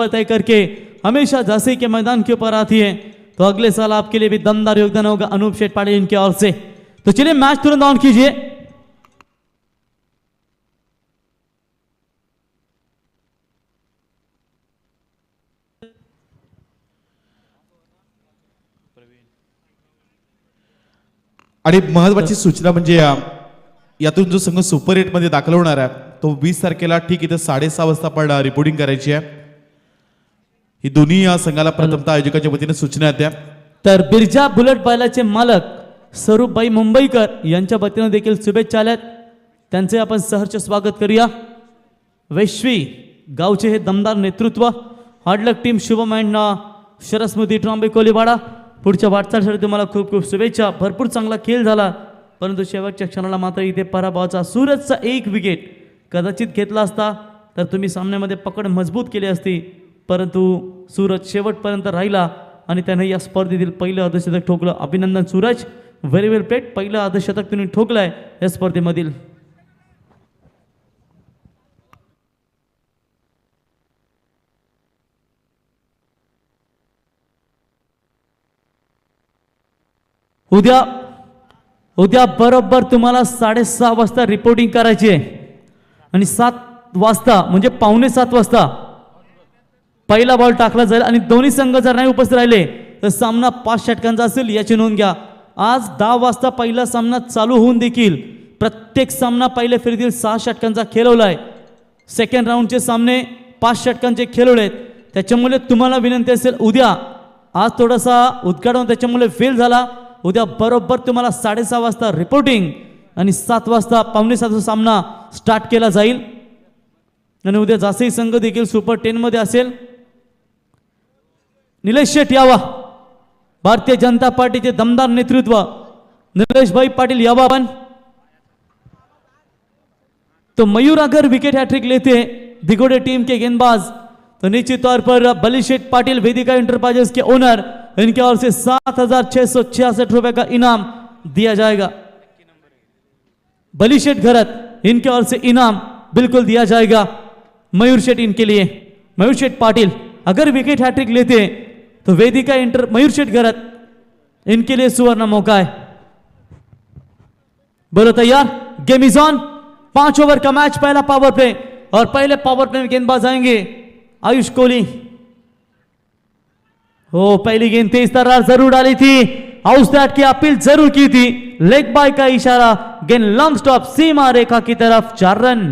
तय करके हमेशा झांसी के मैदान के ऊपर आती है, तो अगले साल आपके लिए भी दमदार योगदान होगा अनूप शेठ पाटिल इनकी ओर से। तो चलिए मैच तुरंत ऑन कीजिए। आणि महत्वाची सूचना म्हणजे यातून जो संघ सुपर 8 मध्ये दाखल होणार आहे तो 20 तारखेला ठीक इथे 6:30 वाजता पण रिपोर्टिंग करायची आहे। ही दोन्ही या संघाला प्रथमतः आयोजकांच्या वतीने सूचना आहेत। तर बिरजा बुलेट बैलाचे मालक स्वरूपबाई मुंबईकर यांच्या वतीने देखील शुभेच्छा आल्यात, त्यांचे आपण सहर्ष स्वागत करूया। वैश्वी गावचे हे दमदार नेतृत्व, हार्डलक टीम शुभम अँड शरस्मृती ट्रॉम्बे कोलीवाडा, पुढच्या वाटचालीसाठी तुम्हाला खूप खूप शुभेच्छा। भरपूर चांगला खेळ झाला, परंतु शेवटच्या क्षणाला मात्र इथे पराभवाचा सूरजचा एक विकेट कदाचित घेतला असता तर तुम्ही सामन्यामध्ये पकड मजबूत केली असती, परंतु सूरज शेवटपर्यंत राहिला आणि त्याने या स्पर्धेतील पहिलं अर्धशतक ठोकलं। अभिनंदन सूरज, व्हेरी वेल प्लेड। पहिलं अर्धशतक तुम्ही ठोकलंय या स्पर्धेमधील। उद्या उद्या बरोबर तुम्हाला 6:30 वाजता रिपोर्टिंग करायची आहे आणि 7 वाजता म्हणजे 6:45 वाजता पहिला बॉल टाकला जाईल आणि दोन्ही संघ जर नाही उपस्थित राहिले तर सामना 5 षटकांचा असेल, याची नोंद घ्या। आज 10 वाजता पहिला सामना चालू होऊन देखील प्रत्येक सामना पहिल्या फेरीतील 6 षटकांचा खेळवलाय। सेकंड राऊंडचे सामने 5 षटकांचे खेळवलेत, त्याच्यामुळे तुम्हाला विनंती असेल उद्या, आज थोडासा उद्घाटन त्याच्यामुळे फेल झाला, उद्या बरोबर तुम्हाला 6:30 वाजता रिपोर्टिंग आणि 7 वाजता 6:45 सामना स्टार्ट केला जाईल। आणि उद्या झांसी संघ देखील सुपर 10 मध्ये असेल। निलेश शेठ यावा, भारतीय जनता पार्टीचे दमदार नेतृत्व, निलेश भाई पाटिल यावा पण। तो मयूर अगर विकेट हैट्रिक लेते हैं दिगोड़े टीम के गेंदबाज तो निश्चित तौर पर बली शेठ पाटिल वेदिका इंटरप्राइजेस के ओनर, इनकी ओर से 7,666 रुपए का इनाम दिया जाएगा। बली शेठ घरत इनकी ओर से इनाम बिल्कुल दिया जाएगा मयूर शेठ इनके लिए। मयूर शेठ पाटिल अगर विकेट हैट्रिक लेते हैं तो वेदिका मयूर शेठ घरत इनके लिए सुवर्ण मौका है। बोलो तैयार, गेम इज ऑन। 5 ओवर का मैच, पहला पावर प्ले और पहले पावर प्ले में गेंदबाज आएंगे आयुष कोहली। हो, पहली गेंद तेज तर्रार जरूर डाली थी, हाउस दैट की अपील जरूर की थी, लेग बाय का इशारा, गेंद लॉन्ग स्टॉप सीमा रेखा की तरफ, 4 रन।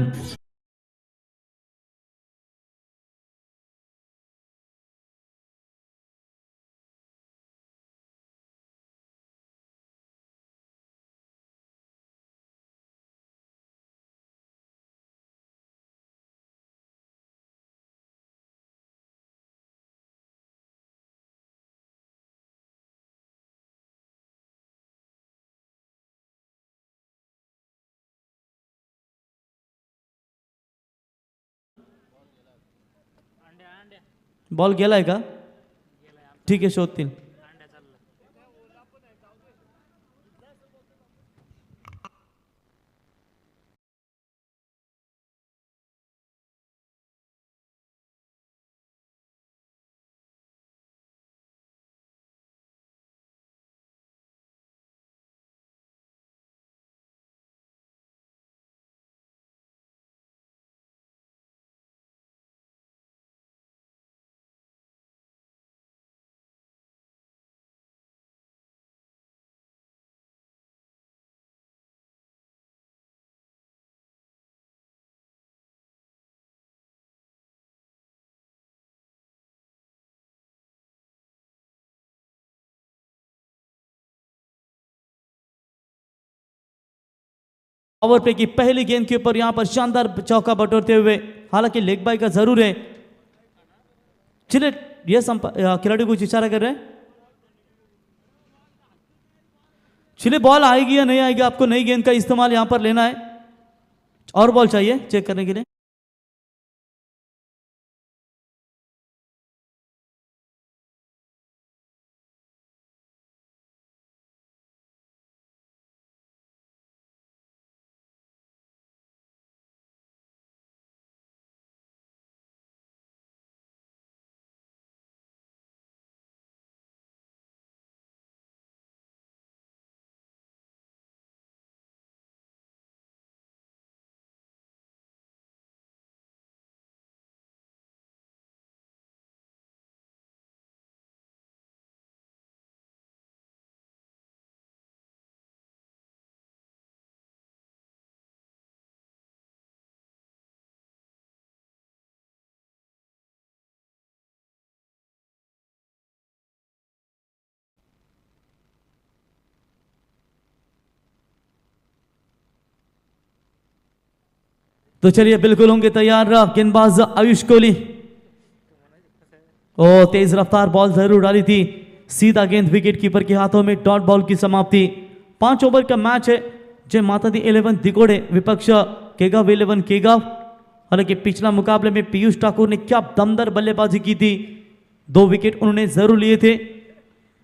बॉल गेलाय का? ठीक आहे, शोधतील। पावर प्ले की पहली गेंद के ऊपर यहां पर शानदार चौका बटोरते हुए, हालांकि लेग बाय का जरूर है। चलिए, ये खिलाड़ी कुछ इशारा कर रहे हैं। चलिए, बॉल आएगी या नहीं आएगी, आपको नई गेंद का इस्तेमाल यहां पर लेना है। और बॉल चाहिए चेक करने के लिए। तो चलिए बिल्कुल होंगे तैयार गेंदबाज आयुष कोहली। ओ तेज रफ्तार बॉल जरूर डाली थी, सीधा गेंद विकेट कीपर के हाथों में, डॉट बॉल की समाप्ति। 5 ओवर का मैच है। जय माता दी 11 दिगोड़े विपक्ष केगाव 11 केगाव। हालांकि पिछला मुकाबले में पीयूष ठाकुर ने क्या दमदार बल्लेबाजी की थी, 2 विकेट उन्होंने जरूर लिए थे।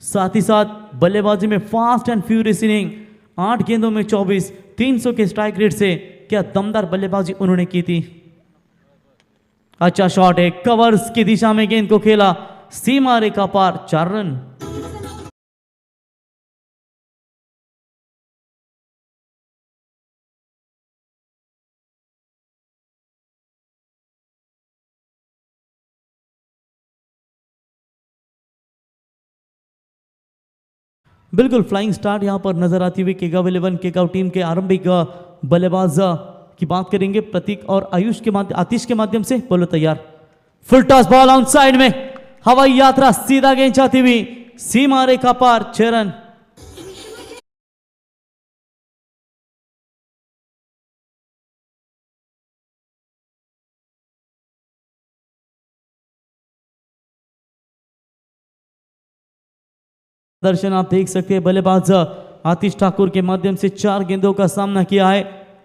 साथ ही साथ बल्लेबाजी में फास्ट एंड फ्यूरियस इनिंग, 8 गेंदों में 24, 300 के स्ट्राइक रेट से क्या दमदार बल्लेबाजी उन्होंने की थी। अच्छा शॉट है, कवर्स की दिशा में गेंद को खेला, सीमा रेखा पार, 4 रन। बिल्कुल फ्लाइंग स्टार्ट यहां पर नजर आती हुई केगाव 11 केगाव टीम के आरंभिक बल्लेबाज की बात करेंगे प्रतीक और आयुष के माध्यम आतिश के माध्यम से। बोलो तैयार, full toss ball on side में, हवाई यात्रा सीधा गेंद जाती हुई सीमा रेखा पार, 6 रन। दर्शन आप देख सकते हैं बल्लेबाज आतिश ठाकुर के माध्यम से 4 गेंदों का सामना किया है,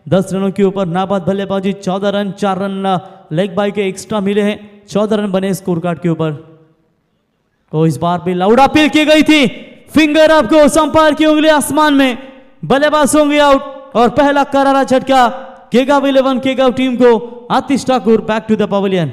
10 रनों के ऊपर नाबाद बल्लेबाजी, 14 रन, 4 रन लेग बाय के एक्स्ट्रा मिले हैं, 14 रन बने स्कोर कार्ड के ऊपर। तो इस बार भी लाउड अपील की गई थी, फिंगर आपको संपर्क की उंगली आसमान में, बल्लेबाज होंगे आउट और पहला करारा झटका केगाव 11 केगाव टीम को। Atish Thakur back to the pavilion.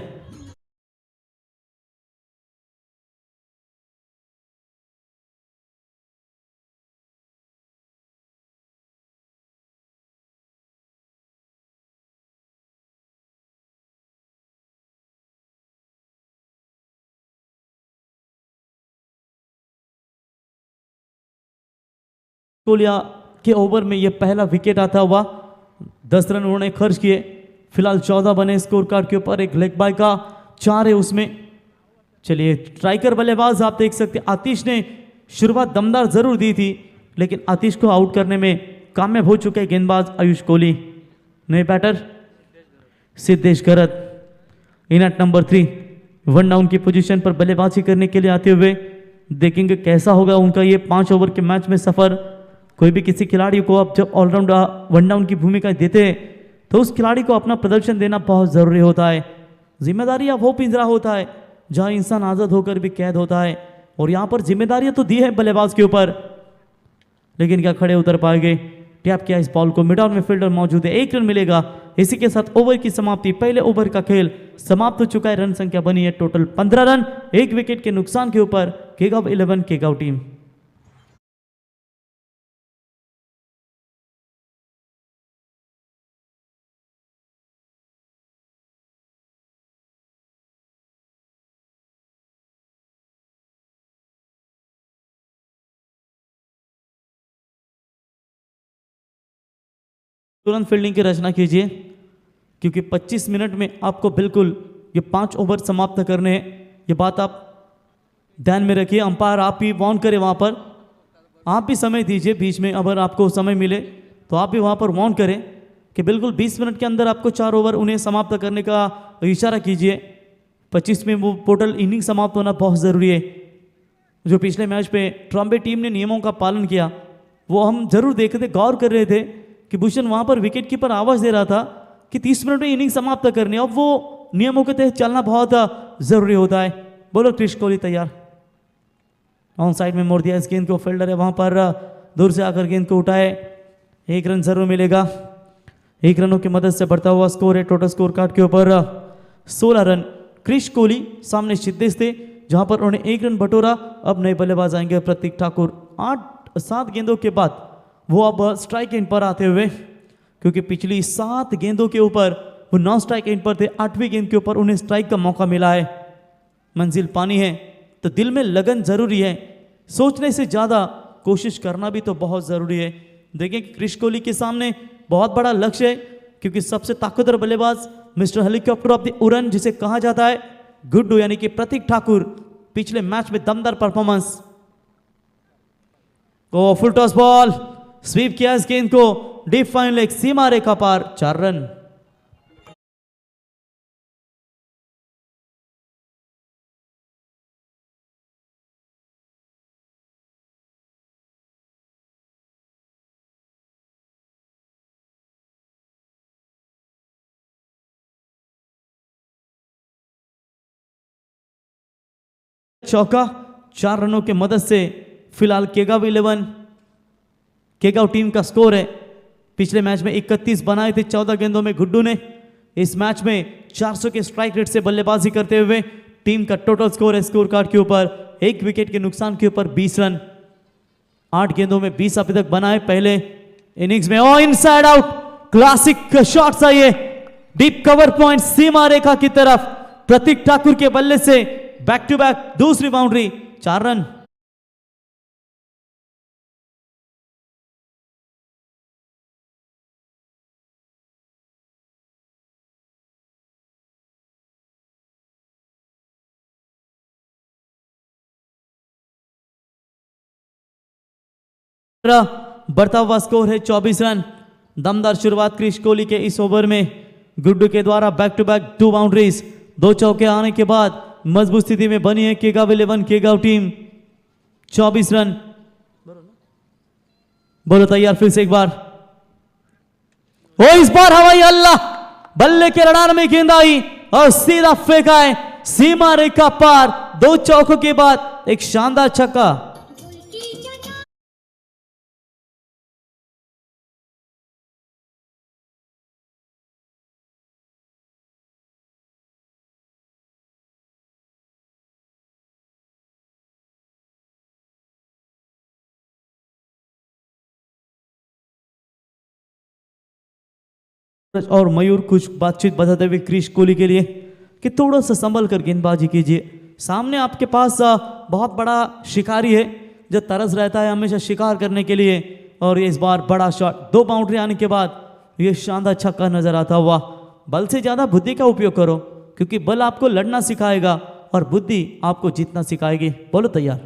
Koliya के ओवर में यह पहला विकेट आता हुआ, 10 रन उन्होंने खर्च किए, फिलहाल 14 बने स्कोर कार्ड के ऊपर, एक लेग बाय का 4 है उसमें। चलिए स्ट्राइकर बल्लेबाज आप देख सकते हैं, आतिश ने शुरुआत दमदार जरूर दी थी, लेकिन आतिश को आउट करने में कामयाब हो चुके गेंदबाज आयुष कोहली। नए बैटर सिद्धेश गरत इन एट नंबर 3, 1 डाउन की पोजीशन पर बल्लेबाजी करने के लिए आते हुए। देखेंगे कैसा होगा उनका ये 5 ओवर के मैच में सफर। कोई भी किसी खिलाड़ी को आप जब ऑलराउंड 1 डाउन की भूमिका देते हैं तो उस खिलाड़ी को अपना प्रदर्शन देना बहुत ज़रूरी होता है। जिम्मेदारी वो पिंजरा होता है जहां इंसान आज़ाद होकर भी कैद होता है, और यहाँ पर जिम्मेदारियां तो दी है बल्लेबाज के ऊपर, लेकिन क्या खड़े उतर पाएंगे। टैप किया इस बॉल को, मिड ऑन में फील्डर मौजूद है, 1 रन मिलेगा। इसी के साथ ओवर की समाप्ति, पहले ओवर का खेल समाप्त हो चुका है। रन संख्या बनी है टोटल 15 रन, 1 विकेट के नुकसान के ऊपर केगाव 11 केगाव टीम। तुरंत फील्डिंग की रचना कीजिए, क्योंकि 25 मिनट में आपको बिल्कुल ये 5 ओवर समाप्त करने हैं। ये बात आप ध्यान में रखिए। अंपायर आप ही वार्न करे, वहाँ पर आप भी समय दीजिए, बीच में अगर आपको समय मिले तो आप भी वहाँ पर वार्न करें कि बिल्कुल 20 मिनट के अंदर आपको 4 ओवर उन्हें समाप्त करने का इशारा कीजिए। 25 में वो टोटल इनिंग समाप्त होना बहुत ज़रूरी है। जो पिछले मैच पे ट्रॉम्बे टीम ने नियमों का पालन किया, वो हम जरूर देख रहे थे, गौर कर रहे थे कि भूषण वहाँ पर विकेट कीपर आवाज़ दे रहा था कि 30 मिनट में इनिंग समाप्त करनी है। अब वो नियमों के तहत चलना बहुत ज़रूरी होता है। बोलो क्रिश कोहली तैयार, ऑन साइड में मोड़ दिया इस गेंद को, फील्डर है वहाँ पर, दूर से आकर गेंद को उठाए, 1 रन जरूर मिलेगा। 1 रनों की मदद से बढ़ता हुआ स्कोर है टोटल स्कोर कार्ड के ऊपर 16 रन। क्रिश कोहली सामने सिद्धेश थे, जहाँ पर उन्होंने 1 रन बटोरा। अब नए बल्लेबाज आएंगे प्रतीक ठाकुर। 7 गेंदों के बाद वो अब स्ट्राइक एंड पर आते हुए, क्योंकि पिछली 7 गेंदों के ऊपर वो नॉन स्ट्राइक एंड पर थे, 8वीं गेंद के ऊपर उन्हें स्ट्राइक का मौका मिला है। मंजिल पानी है तो दिल में लगन जरूरी है, सोचने से ज़्यादा कोशिश करना भी तो बहुत ज़रूरी है। देखें कि क्रिश कोहली के सामने बहुत बड़ा लक्ष्य है, क्योंकि सबसे ताकतवर बल्लेबाज मिस्टर हेलीकॉप्टर ऑफ द उड़न जिसे कहा जाता है, गुड्डू यानी कि प्रतीक ठाकुर, पिछले मैच में दमदार परफॉर्मेंस। तो फुल टॉस बॉल, स्वीप किया इस गेंद को, डीप फाइन लेग, सीमा रेखा पार, 4 रन। चौका 4 रनों के मदद से फिलहाल केगाव 11 केगाव टीम का स्कोर है। पिछले मैच में 31 बनाए थे 14 गेंदों में गुड्डू ने। इस मैच में 400 के स्ट्राइक रेट से बल्लेबाजी करते हुए टीम का टोटल स्कोर है स्कोर कार्ड के ऊपर 1 विकेट के नुकसान के ऊपर 20 रन। 8 गेंदों में 20 अभी तक बनाए पहले इनिंग्स में। और इनसाइड आउट क्लासिक शॉट्स है ये, डीप कवर पॉइंट सीमा रेखा की तरफ प्रतीक ठाकुर के बल्ले से बैक टू बैक दूसरी बाउंड्री, 4 रन। बढ़ता हुआ स्कोर है 24 रन। दमदार शुरुआत क्रिश कोहली के इस ओवर में गुड्डू के द्वारा बैक टू बैक 2 बाउंड्रीज 2 चौके आने के बाद मजबूत स्थिति में बनी है केगाव 11 केगाव टीम। 24 रन। बोलो तैयार फिर से एक बार। ओ इस बार हवाई अल्लाह बल्ले के रडार में गेंद आई और सीधा फेंका है सीमा रेखा पार। 2 चौकों के बाद एक शानदार छक्का। और मयूर कुछ बातचीत बताते हुए क्रिश कोहली के लिए कि थोड़ा सा संभल कर गेंदबाजी कीजिए। सामने आपके पास बहुत बड़ा शिकारी है जो तरस रहता है हमेशा शिकार करने के लिए। और इस बार बड़ा शॉट 2 बाउंड्री आने के बाद ये शानदार छक्का नजर आता हुआ। बल से ज़्यादा बुद्धि का उपयोग करो क्योंकि बल आपको लड़ना सिखाएगा और बुद्धि आपको जीतना सिखाएगी। बोलो तैयार।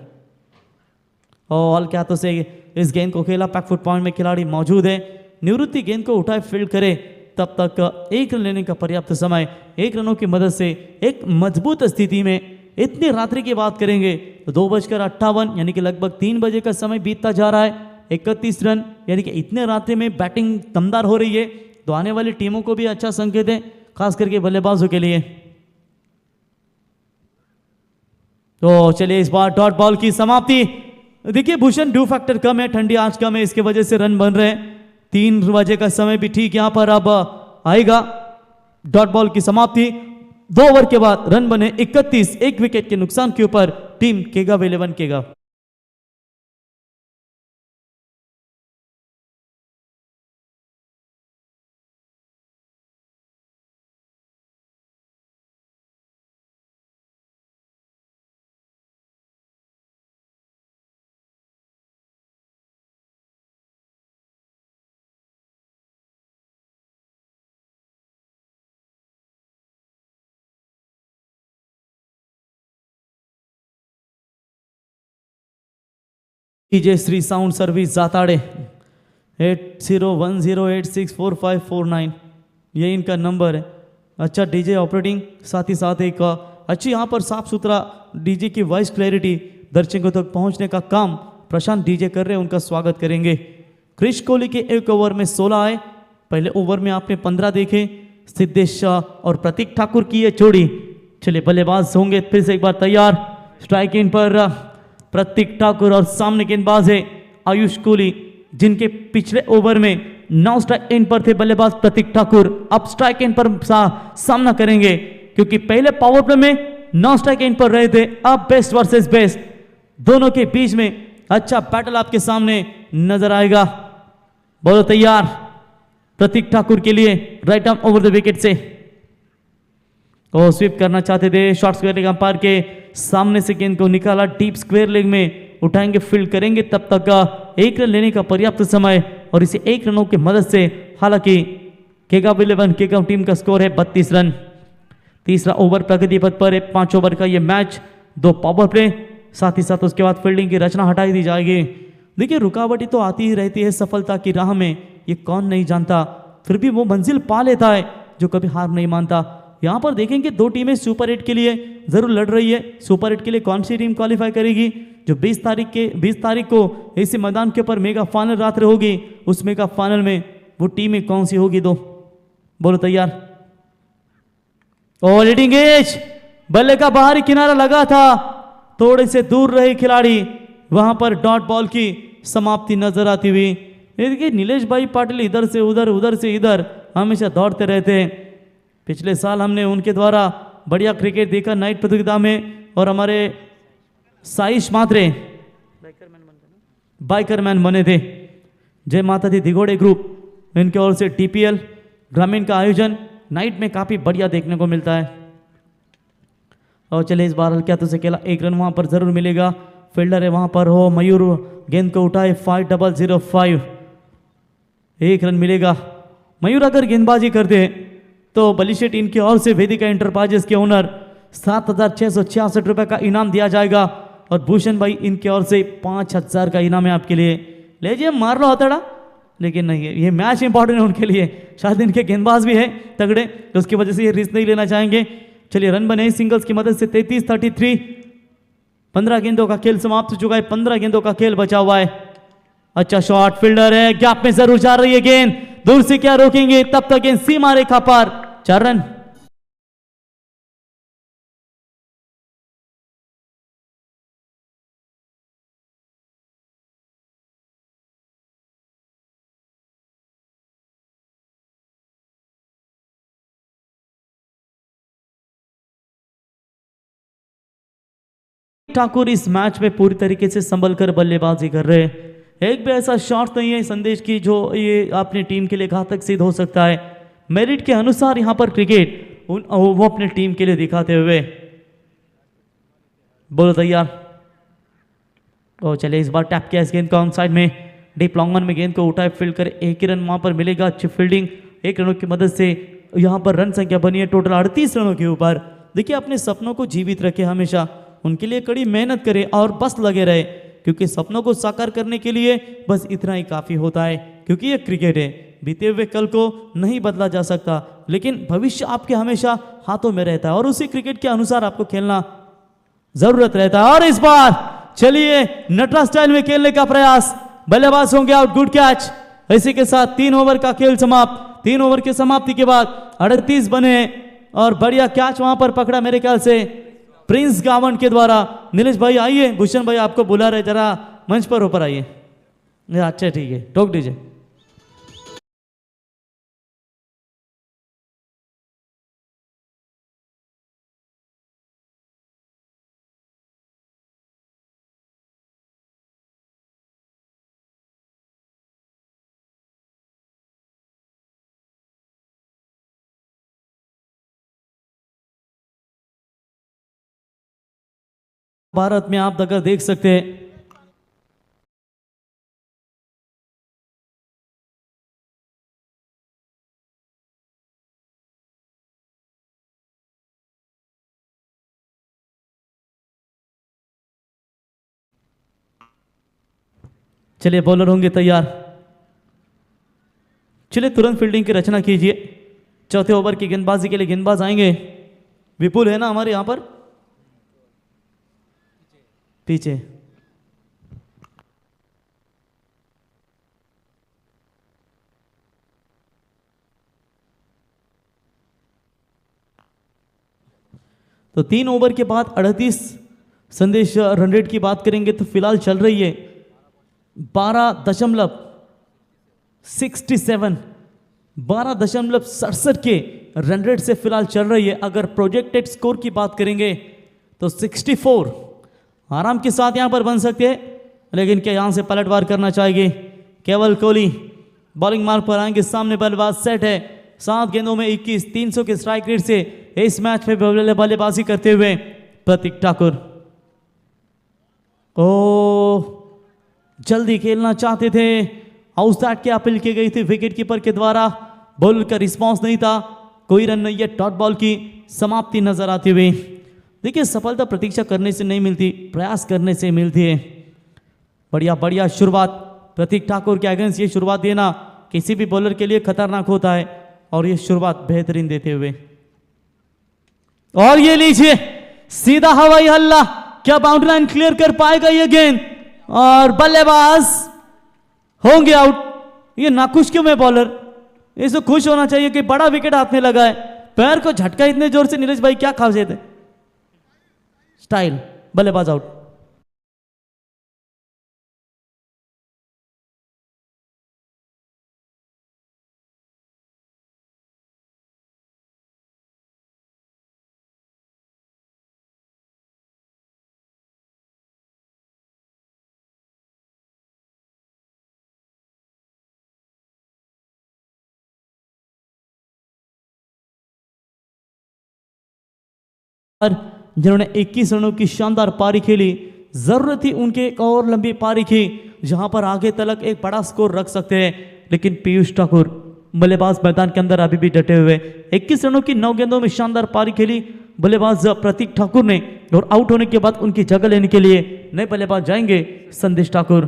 और क्या तो से इस गेंद को खेला, पैक फुट पॉइंट में खिलाड़ी मौजूद है। निवृत्ति गेंद को उठाए फील्ड करे तब तक 1 रन लेने का पर्याप्त समय। 1 रनों की मदद से एक मजबूत स्थिति में इतनी रात्रि की बात करेंगे तो 2:58 यानी कि लगभग 3 बजे का समय बीतता जा रहा है। 31 रन यानी कि इतने रात्रि में बैटिंग दमदार हो रही है तो आने वाली टीमों को भी अच्छा संकेत है, खास करके बल्लेबाजों के लिए। तो चलिए इस बार डॉट बॉल की समाप्ति। देखिए भूषण ड्यू फैक्टर कम है, ठंडी आज कम है, इसके वजह से रन बन रहे हैं। 3 बजे का समय भी ठीक यहां पर अब आएगा। डॉट बॉल की समाप्ति। 2 ओवर के बाद रन बने 31, 1 विकेट के नुकसान के ऊपर team Kegaon 11 Kegaon. DJ Shri sound service Jatade 8010864549 ये इनका नंबर है। अच्छा डीजे ऑपरेटिंग, साथ ही साथ एक अच्छी यहाँ पर साफ सुथरा डीजे की वॉइस क्लैरिटी दर्शकों तक पहुँचने का काम प्रशांत डीजे कर रहे हैं, उनका स्वागत करेंगे। क्रिश कोहली के 1 ओवर में 16 आए। पहले ओवर में आपने 15 देखे। सिद्धेश शाह और प्रतीक ठाकुर की ये जोड़ी। चलिए बल्लेबाज होंगे फिर से एक बार तैयार। स्ट्राइक इन पर प्रतीक ठाकुर और सामने गेंदबाज है आयुष कोहली, जिनके पिछले ओवर में 9 स्ट्राइक इन पर थे बल्लेबाज प्रतीक ठाकुर। अब स्ट्राइक इन पर सामना करेंगे क्योंकि पहले पावर प्ले में 9 स्ट्राइक इन पर रहे थे। अब बेस्ट वर्सेस बेस्ट दोनों के बीच में अच्छा बैटल आपके सामने नजर आएगा। बोलो तैयार। प्रतीक ठाकुर के लिए right arm over the wicket से स्वीप करना चाहते थे। शॉर्ट स्क्वायर लेग अंपायर के सामने से गेंद को निकाला, डीप स्क्वायर लेग में उठाएंगे, फील्ड करेंगे, तब तक 1 रन लेने का पर्याप्त समय और इसे 1 रनों की मदद से। हालांकि केगाव 11 केगाव टीम का स्कोर है 32 रन। तीसरा ओवर प्रगति पथ पर है। 5 ओवर का ये मैच, 2 पावर प्ले, साथ ही साथ उसके बाद फील्डिंग की रचना हटाई दी जाएगी। देखिए रुकावटें तो आती ही रहती है सफलता की राह में, ये कौन नहीं जानता, फिर भी वो मंजिल पा लेता है जो कभी हार नहीं मानता। यहाँ पर देखेंगे 2 टीमें सुपर 8 के लिए जरूर लड़ रही है। सुपर 8 के लिए कौन सी टीम क्वालिफाई करेगी? जो 20 तारीख को इसी मैदान के ऊपर मेगा फाइनल रात्रि होगी, उस मेगा फाइनल में वो टीमें कौन सी होगी? दो बोलो तैयार। और लीडिंग एज बल्ले का बाहरी किनारा लगा था, थोड़े से दूर रहे खिलाड़ी, वहां पर डॉट बॉल की समाप्ति नजर आती हुई। ये देखिए नीलेश भाई पाटिल इधर से उधर, उधर से इधर हमेशा दौड़ते रहते हैं। पिछले साल हमने उनके द्वारा बढ़िया क्रिकेट देखा नाइट प्रतियोगिता में, और हमारे साइश मात्रे बाइकरमैन बने थे। जय माता दी दिगोड़े ग्रुप इनके ओर से टीपीएल ग्रामीण का आयोजन नाइट में काफ़ी बढ़िया देखने को मिलता है। और चले इस बार क्या तो से खेला, एक रन वहाँ पर ज़रूर मिलेगा। फील्डर है वहाँ पर हो मयूर, गेंद को उठाए 5005, एक रन मिलेगा। मयूर अगर गेंदबाजी करते तो बलिशेट इनकी ओर से वेदिका इंटरप्राइजेस के ओनर 7,666 रुपये का इनाम दिया जाएगा, और भूषण भाई इनके ओर से 5,000 का इनाम है आपके लिए। लीजिए मार लो हथौड़ा, लेकिन नहीं है ये मैच इंपॉर्टेंट है उनके लिए, शायद इनके गेंदबाज भी है तगड़े, तो उसकी वजह से ये रिस्क नहीं लेना चाहेंगे। चलिए रन बने सिंगल्स की मदद से 33-33, 15 गेंदों का खेल समाप्त हो चुका है, 15 गेंदों का खेल बचा हुआ है। अच्छा शॉट, फील्डर है, गैप में जरूर जा रही है गेंद, दूर से क्या रोकेंगे, तब तक गेंद सीमा रेखा पार, 4 रन। ठाकुर इस मैच में पूरी तरीके से संभल कर बल्लेबाजी कर रहे हैं। एक भी ऐसा शॉट नहीं है संदेश की जो ये अपनी टीम के लिए घातक सिद्ध हो सकता है। मेरिट के अनुसार यहां पर क्रिकेट वो अपने टीम के लिए दिखाते हुए। बोलो तैयार। और चले इस बार टैप किया इस गेंद को ऑन साइड में, डीप लॉन्ग में गेंद को उठाए फील्ड कर, एक ही रन वहां पर मिलेगा। अच्छी फील्डिंग, 1 रनों की मदद से यहां पर रन संख्या बनी है टोटल 38 रनों के ऊपर। देखिए अपने सपनों को जीवित रखे, हमेशा उनके लिए कड़ी मेहनत करें और बस लगे रहे, क्योंकि सपनों को साकार करने के लिए बस इतना ही काफ़ी होता है। क्योंकि ये क्रिकेट है, बीते हुए कल को नहीं बदला जा सकता, लेकिन भविष्य आपके हमेशा हाथों में रहता है, और उसी क्रिकेट के अनुसार आपको खेलना जरूरत रहता है। और इस बार चलिए नटराज स्टाइल में खेलने का प्रयास, बल्लेबाज होंगे आउट, गुड कैच। इसी के साथ 3 ओवर का खेल समाप्त। 3 ओवर की समाप्ति के बाद 38 बने, और बढ़िया कैच वहां पर पकड़ा मेरे ख्याल से प्रिंस गावन के द्वारा। नीलेश भाई आइए, भूषण भाई आपको बुला रहे, जरा मंच पर ऊपर आइए। अच्छा ठीक है, टोक दीजिए। भारत में आप अगर देख सकते हैं चलिए बॉलर होंगे तैयार। चलिए तुरंत फील्डिंग की रचना कीजिए। चौथे ओवर की गेंदबाजी के लिए गेंदबाज आएंगे। विपुल है ना हमारे यहां पर पीछे। तो 3 ओवर के बाद 38 संदेश रन रेट की बात करेंगे तो फिलहाल चल रही है 12.67 के रन रेट से फिलहाल चल रही है। अगर प्रोजेक्टेड स्कोर की बात करेंगे तो 64 आराम के साथ यहां पर बन सकते हैं, लेकिन क्या यहां से पलटवार करना चाहेंगे केवल कोहली। बॉलिंग मार्क पर आएंगे, सामने बल्लेबाज सेट है, 7 गेंदों में 21, 300 के स्ट्राइक रेट से इस मैच में बल्लेबाजी करते हुए प्रतीक ठाकुर। ओ जल्दी खेलना चाहते थे, आउटसाइड की अपील की गई थी विकेट कीपर के द्वारा, बॉल का रिस्पांस नहीं था, कोई रन नहीं है। डॉट बॉल की समाप्ति नजर आती हुई। देखिए सफलता प्रतीक्षा करने से नहीं मिलती, प्रयास करने से मिलती है। बढ़िया बढ़िया शुरुआत प्रतीक ठाकुर के अगेंस्ट, ये शुरुआत देना किसी भी बॉलर के लिए खतरनाक होता है, और ये शुरुआत बेहतरीन देते हुए। और ये लीजिए सीधा हवाई हल्ला, क्या बाउंड्री लाइन क्लियर कर पाएगा ये गेंद, और बल्लेबाज होंगे आउट। ये नाखुश क्यों है बॉलर, इसे खुश होना चाहिए कि बड़ा विकेट हाथ में लगा है। पैर को झटका इतने जोर से नीलेश भाई क्या खासियत है, स्टाइल, बल्लेबाज आउट। जिन्होंने 21 रनों की शानदार पारी खेली। जरूरत थी उनके एक और लंबी पारी की जहां पर आगे तलक एक बड़ा स्कोर रख सकते हैं, लेकिन पीयूष ठाकुर बल्लेबाज मैदान के अंदर अभी भी डटे हुए। 21 रनों की 9 गेंदों में शानदार पारी खेली बल्लेबाज प्रतीक ठाकुर ने, और आउट होने के बाद उनकी जगह लेने के लिए नए बल्लेबाज जाएंगे संदेश ठाकुर।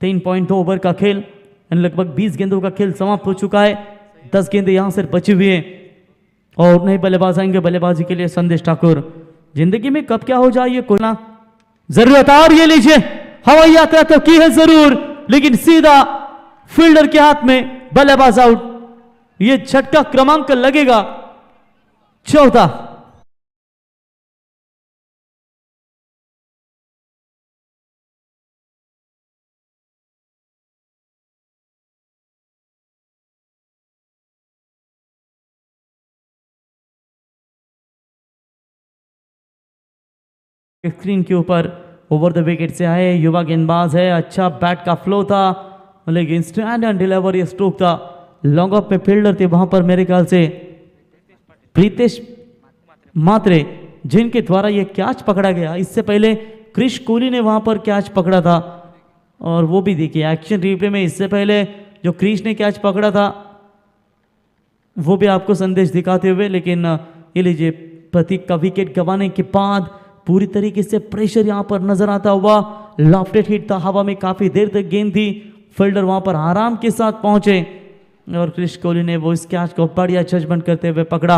3.2 ओवर का खेल, लगभग 20 गेंदों का खेल समाप्त हो चुका है। 10 गेंदें यहां से बची हुई हैं और नए बल्लेबाज आएंगे बल्लेबाजी के लिए संदेश ठाकुर। जिंदगी में कब क्या हो जाए ये कोई ना जरूरत। और ये लीजिए हवाई यात्रा तो की है जरूर, लेकिन सीधा फील्डर के हाथ में बल्लेबाज आउट। ये झटका क्रमांक लगेगा 14। स्क्रीन के ऊपर ओवर द विकेट से आए युवा गेंदबाज है। अच्छा बैट का फ्लो था, लेकिन स्टैंड एंड डिलीवरी स्ट्रोक था। लॉन्ग ऑफ पे फील्डर थे वहां पर मेरे ख्याल से प्रीतेश मात्रे, जिनके द्वारा यह कैच पकड़ा गया। इससे पहले क्रिश कोहली ने वहां पर कैच पकड़ा था, और वो भी देखिए एक्शन रिप्ले में इससे पहले जो क्रिश ने कैच पकड़ा था वो भी आपको संदेश दिखाते हुए। लेकिन ये लीजिए प्रतीक का विकेट गंवाने के बाद पूरी तरीके से प्रेशर यहां पर नजर आता हुआ। लॉफ्टेड हिट था, हवा में काफी देर तक गेंद थी, फील्डर वहां पर आराम के साथ पहुंचे और क्रिश कोहली ने वो इस कैच को बढ़िया जजमेंट करते हुए पकड़ा।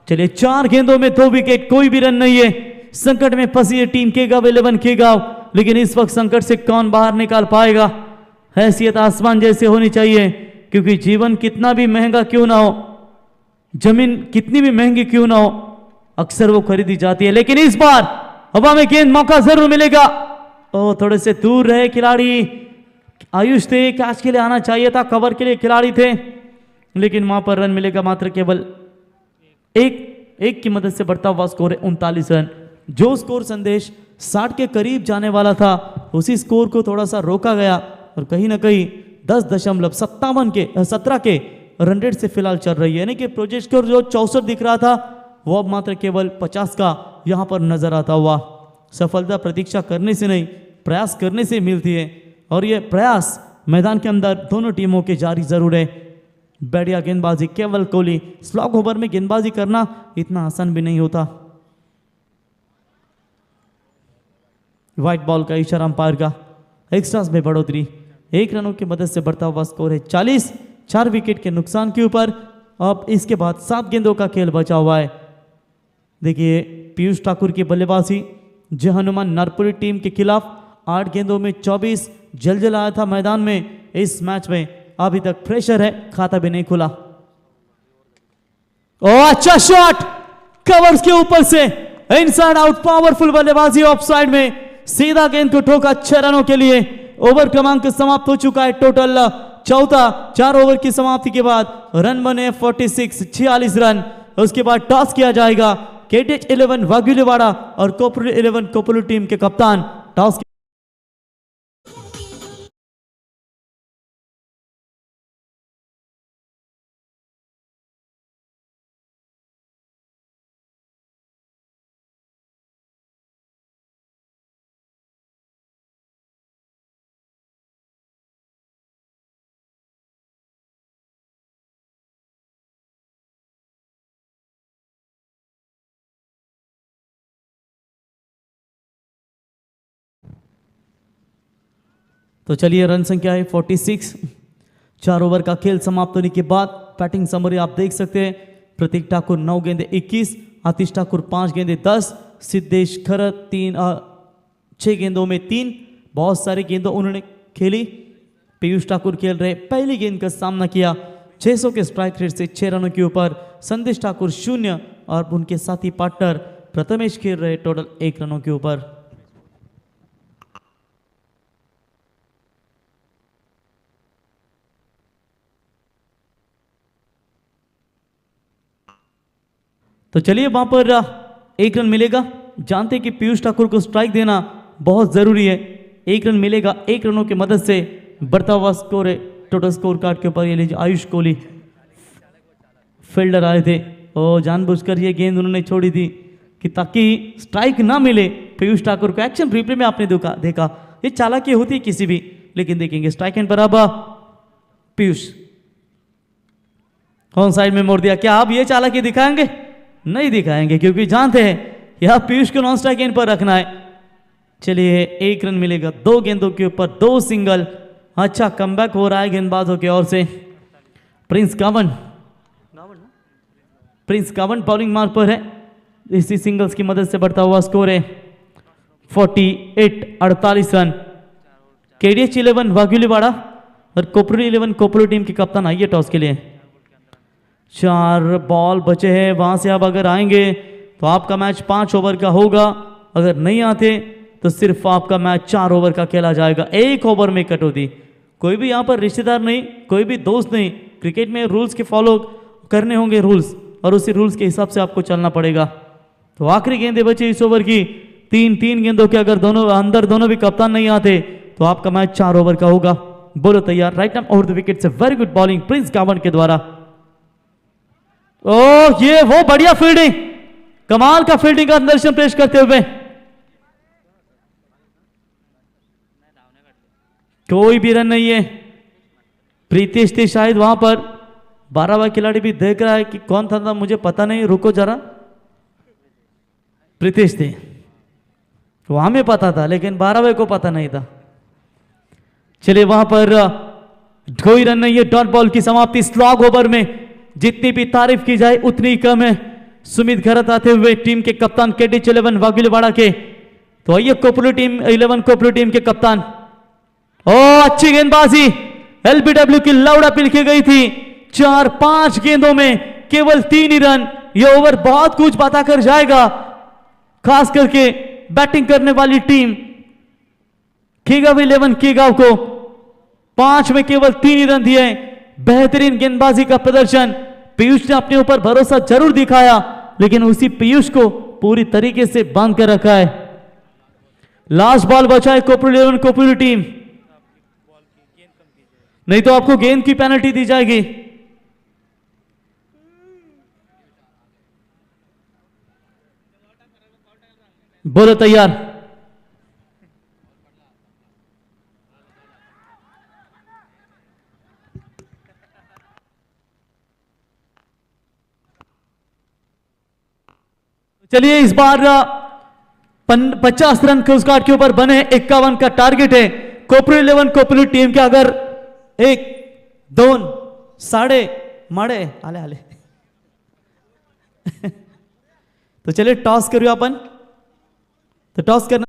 चलिए 4 गेंदों में 2 विकेट, कोई भी रन नहीं है। संकट में फंसी है टीम केगांव 11 केगांव, लेकिन इस वक्त संकट से कौन बाहर निकाल पाएगा। हैसियत आसमान जैसे होनी चाहिए, क्योंकि जीवन कितना भी महंगा क्यों ना हो, जमीन कितनी भी महंगी क्यों ना हो, अक्सर वो खरीदी जाती है। लेकिन इस बार हवा में गेंद, मौका जरूर मिलेगा। ओ थोड़े से दूर रहे खिलाड़ी, आयुष थे, कैच के लिए आना चाहिए था, कवर के लिए खिलाड़ी थे, लेकिन वहां पर रन मिलेगा मात्र केवल एक की मदद से बढ़ता हुआ स्कोर है 39 रन। जो स्कोर संदेश 60 के करीब जाने वाला था, उसी स्कोर को थोड़ा सा रोका गया और कहीं ना कहीं 17 के रन रेट से फिलहाल चल रही है। यानी कि प्रोजेक्ट स्कोर जो 64 दिख रहा था वो अब मात्र केवल 50 का यहां पर नजर आता हुआ। सफलता प्रतीक्षा करने से नहीं, प्रयास करने से मिलती है, और यह प्रयास मैदान के अंदर दोनों टीमों के जारी जरूर है। बढ़िया गेंदबाजी केवल कोहली। स्लॉग ओवर में गेंदबाजी करना इतना आसान भी नहीं होता। व्हाइट बॉल का इशारा अंपायर का। एक्स्ट्रास में बढ़ोतरी, 1 रनों की मदद से बढ़ता हुआ स्कोर है 40, 4 विकेट के नुकसान के ऊपर। अब इसके बाद 7 गेंदों का खेल बचा हुआ है। देखिए पीयूष ठाकुर की बल्लेबाजी जय हनुमान नारपुरी टीम के खिलाफ 8 गेंदों में 24 जल आया था मैदान में। इस मैच में अभी तक प्रेशर है, खाता भी नहीं खुला। ओ अच्छा शॉट, कवर्स के ऊपर से इनसाइड आउट, पावरफुल बल्लेबाजी ऑफ साइड में, सीधा गेंद को ठोका 6 रनों के लिए। ओवर क्रमांक समाप्त हो चुका है। टोटल 4 ओवर की समाप्ति के बाद रन बने 46 रन। उसके बाद टॉस किया जाएगा। केटीएच 11 वागुलीवाड़ा और कोपरू 11 कोपरू टीम के कप्तान टॉस। तो चलिए रन संख्या है 46। 4 ओवर का खेल समाप्त होने के बाद बैटिंग समरी आप देख सकते हैं। प्रतीक ठाकुर 9 गेंदे 21, आतिश ठाकुर 5 गेंदे 10, सिद्धेश खरत 6 गेंदों में 3। बहुत सारी गेंदों उन्होंने खेली। पीयूष ठाकुर खेल रहे पहली गेंद का सामना किया 600 के स्ट्राइक रेट से 6 रनों के ऊपर। संदेश ठाकुर 0 और उनके साथी पार्टनर प्रथमेश खेल रहे टोटल 1 रनों के ऊपर। तो चलिए वहां पर 1 रन मिलेगा। जानते हैं कि पीयूष ठाकुर को स्ट्राइक देना बहुत जरूरी है। 1 रन मिलेगा, 1 रनों की मदद से बढ़ता हुआ स्कोर है टोटल स्कोर कार्ड के ऊपर। ये लीजिए आयुष कोहली फील्डर आए थे और जानबूझकर ये गेंद उन्होंने छोड़ी थी। कि ताकि स्ट्राइक ना मिले पीयूष ठाकुर को। एक्शन रिप्ले में आपने देखा ये चालाकी होती है किसी भी, लेकिन देखेंगे स्ट्राइक एंड बराबर पीयूष ऑन साइड में मोड़ दिया। क्या आप ये चालाकी दिखाएंगे? नहीं दिखाएंगे, क्योंकि जानते हैं यह पीयूष को नॉन स्ट्राइक एंड पर रखना है। चलिए 1 रन मिलेगा 2 गेंदों के ऊपर 2 सिंगल। अच्छा कमबैक हो रहा है गेंदबाजों की ओर से। प्रिंस कावन बॉलिंग मार्क पर है। इसी सिंगल्स की मदद से बढ़ता हुआ स्कोर है 48 रन। केडीएच 11 वाघुलीवाड़ा और कोपरू 11 कोपरू टीम के कप्तान आइए टॉस के लिए। 4 बॉल बचे हैं, वहां से अब अगर आएंगे तो आपका मैच 5 ओवर का होगा। अगर नहीं आते तो सिर्फ आपका मैच 4 ओवर का खेला जाएगा। 1 ओवर में कटौती। कोई भी यहाँ पर रिश्तेदार नहीं, कोई भी दोस्त नहीं। क्रिकेट में रूल्स के फॉलो करने होंगे रूल्स, और उसी रूल्स के हिसाब से आपको चलना पड़ेगा। तो आखिरी गेंदें बची इस ओवर की। 3 गेंदों के अगर दोनों भी कप्तान नहीं आते तो आपका मैच 4 ओवर का होगा। बोलो तैयार। Right time over the wicket से वेरी गुड बॉलिंग प्रिंस कावन के द्वारा। ओह ये वो बढ़िया फील्डिंग, कमाल का फील्डिंग का दर्शन पेश करते हुए। कोई भी रन नहीं है। प्रीतेश थे शायद वहां पर। 12वां खिलाड़ी भी देख रहा है कि कौन था मुझे पता नहीं, रुको जरा। प्रीतेश थे, वो हमें पता था लेकिन 12वें को पता नहीं था। चलिए वहां पर कोई रन नहीं है। डॉट बॉल की समाप्ति। स्लॉग ओवर में जितनी भी तारीफ की जाए उतनी कम है। सुमित घरत आते हुए टीम के कप्तान केडीएच 11 वाघुलीवाड़ा के। तो आइए कोपरू टीम 11 कोपरू टीम के कप्तान। ओ अच्छी गेंदबाजी, एलबीडब्ल्यू की लाउड अपील की गई थी। 4-5 गेंदों में केवल 3 ही रन। यह ओवर बहुत कुछ बता कर जाएगा, खास करके बैटिंग करने वाली टीम केगाव 11 केगाव को। 5 में केवल 3 ही रन दिए। बेहतरीन गेंदबाजी का प्रदर्शन। पीयूष ने अपने ऊपर भरोसा जरूर दिखाया, लेकिन उसी पीयूष को पूरी तरीके से बांध कर रखा है। लास्ट बॉल बचा है कोपरू 11 कोपरू टीम, नहीं तो आपको गेंद की पेनल्टी दी जाएगी। बोलो तैयार। चलिए इस बार 50 रन कोस्ट गार्ड के ऊपर बने। 51 का टारगेट है कोपरू 11 कोपरू टीम के। अगर 1 2 साढ़े माड़े आले आले तो चलिए टॉस करूया अपन। तो टॉस करना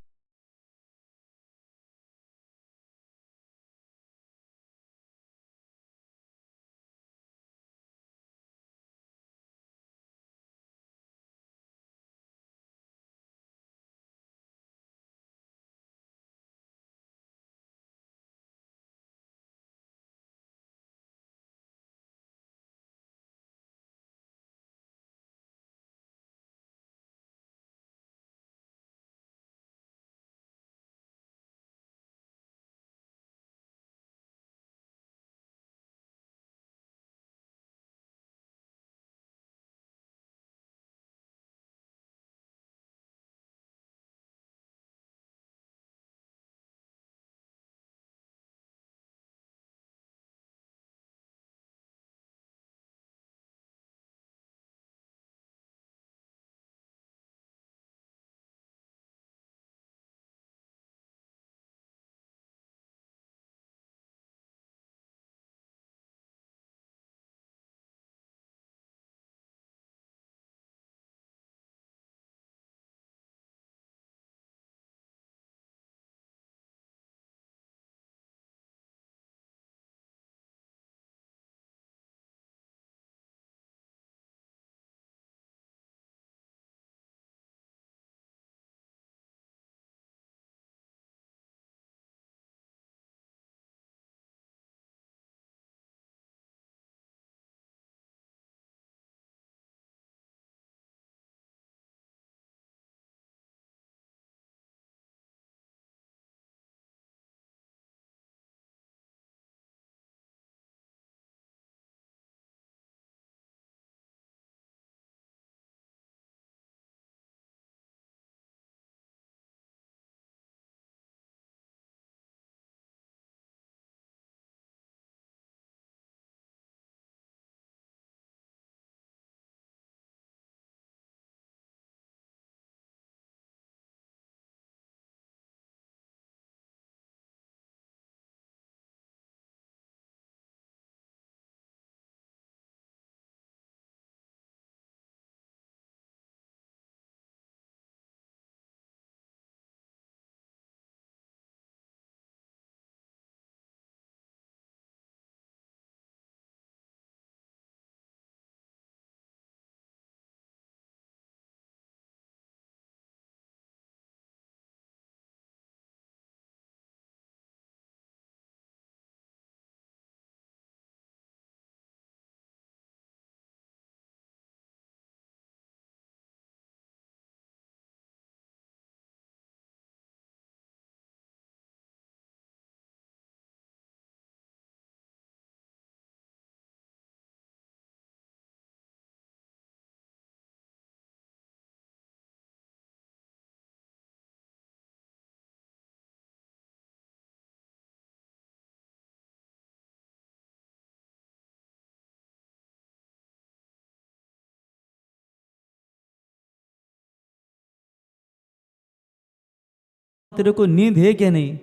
तेरे को नींद है क्या नहीं?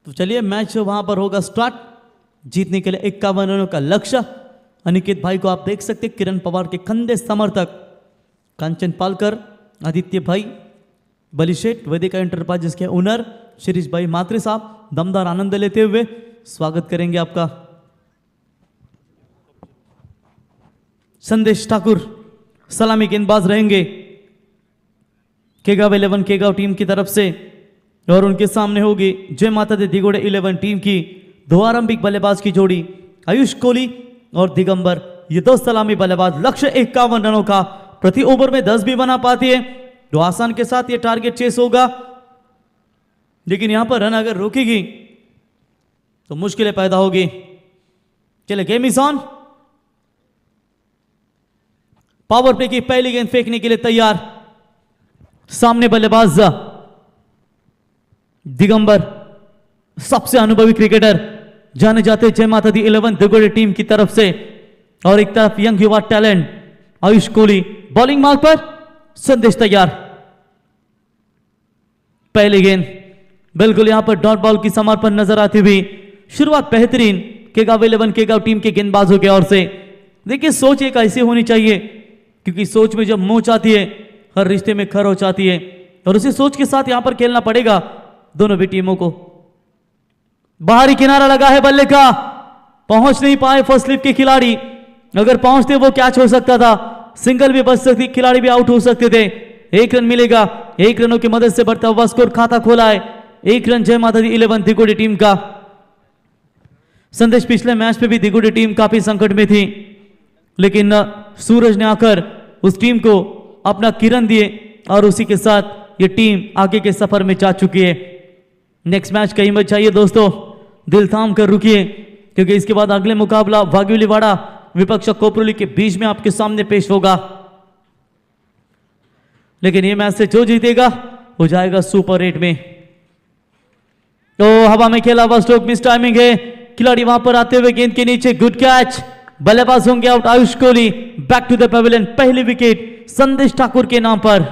तो चलिए मैच वहां पर होगा स्टार्ट। जीतने के लिए 51 रनों का लक्ष्य। अनिकेत भाई को आप देख सकते हैं, किरण पवार के कंधे समर्थक कांचन पालकर, आदित्य भाई बलिशेठ, वेदिका एंटरप्राइजेस के ओनर शिरीष भाई मात्रे साहब दमदार आनंद लेते हुए स्वागत करेंगे आपका। संदेश ठाकुर सलामी गेंदबाज रहेंगे केगाव 11 केगाव टीम की तरफ से, और उनके सामने होगी जय माता दी दिगोड़े 11 टीम की दो आरंभिक बल्लेबाज की जोड़ी आयुष कोहली और दिगंबर। ये दो सलामी बल्लेबाज। लक्ष्य 51 रनों का, प्रति ओवर में 10 भी बना पाती है तो आसान के साथ ये टारगेट चेस होगा, लेकिन यहां पर रन अगर रोकेगी तो मुश्किलें पैदा होगी। चले game is on. Power play की पहली गेंद फेंकने के लिए तैयार। सामने बल्लेबाज दिगंबर, सबसे अनुभवी क्रिकेटर जाने जाते जय माता दी 11 दिगोड़े टीम की तरफ से, और एक तरफ यंग युवा talent Ayush Kohli. Bowling mark पर संदेश तैयार। पहली गेंद बिल्कुल यहां पर डॉट बॉल की समर्पण नजर आती हुई। शुरुआत बेहतरीन केगाव 11 केगाव टीम के गेंदबाजों की ओर से। देखिए सोच एक ऐसी होनी चाहिए, क्योंकि सोच में जब मोच आती है हर रिश्ते में खरोच आती है, और उसी सोच के साथ यहां पर खेलना पड़ेगा दोनों भी टीमों को। बाहरी किनारा लगा है बल्ले का, पहुंच नहीं पाए फर्स्ट स्लिप के खिलाड़ी। अगर पहुंचते वो कैच हो सकता था, सिंगल भी बच सकती, खिलाड़ी भी आउट हो सकते थे। 1 रन मिलेगा। 1 रनों की मदद से बढ़ता हुआ स्कोर खाता खोला है। 1 रन जय माता दी 11 दिगोड़ी टीम का। संदेश पिछले मैच पे भी दिगोड़ी टीम काफी संकट में थी, लेकिन सूरज ने आकर उस टीम को अपना किरण दिए, और उसी के साथ ये टीम आगे के सफर में जा चुकी है। नेक्स्ट मैच का हिम्मत चाहिए दोस्तों, दिल थाम कर रुकिए, क्योंकि इसके बाद अगले मुकाबला वाग्युलीवाड़ा विपक्ष कोपरोली के बीच में आपके सामने पेश होगा। लेकिन ये मैच से जो जीतेगा वो जाएगा सुपर 8 में। तो हवा में खेला हुआ स्ट्रोक, मिस टाइमिंग है। खिलाड़ी वहां पर आते हुए गेंद के नीचे, गुड कैच। बल्लेबाज होंगे out Ayush Kohli. Back to the pavilion. पहली विकेट संदेश ठाकुर के नाम पर।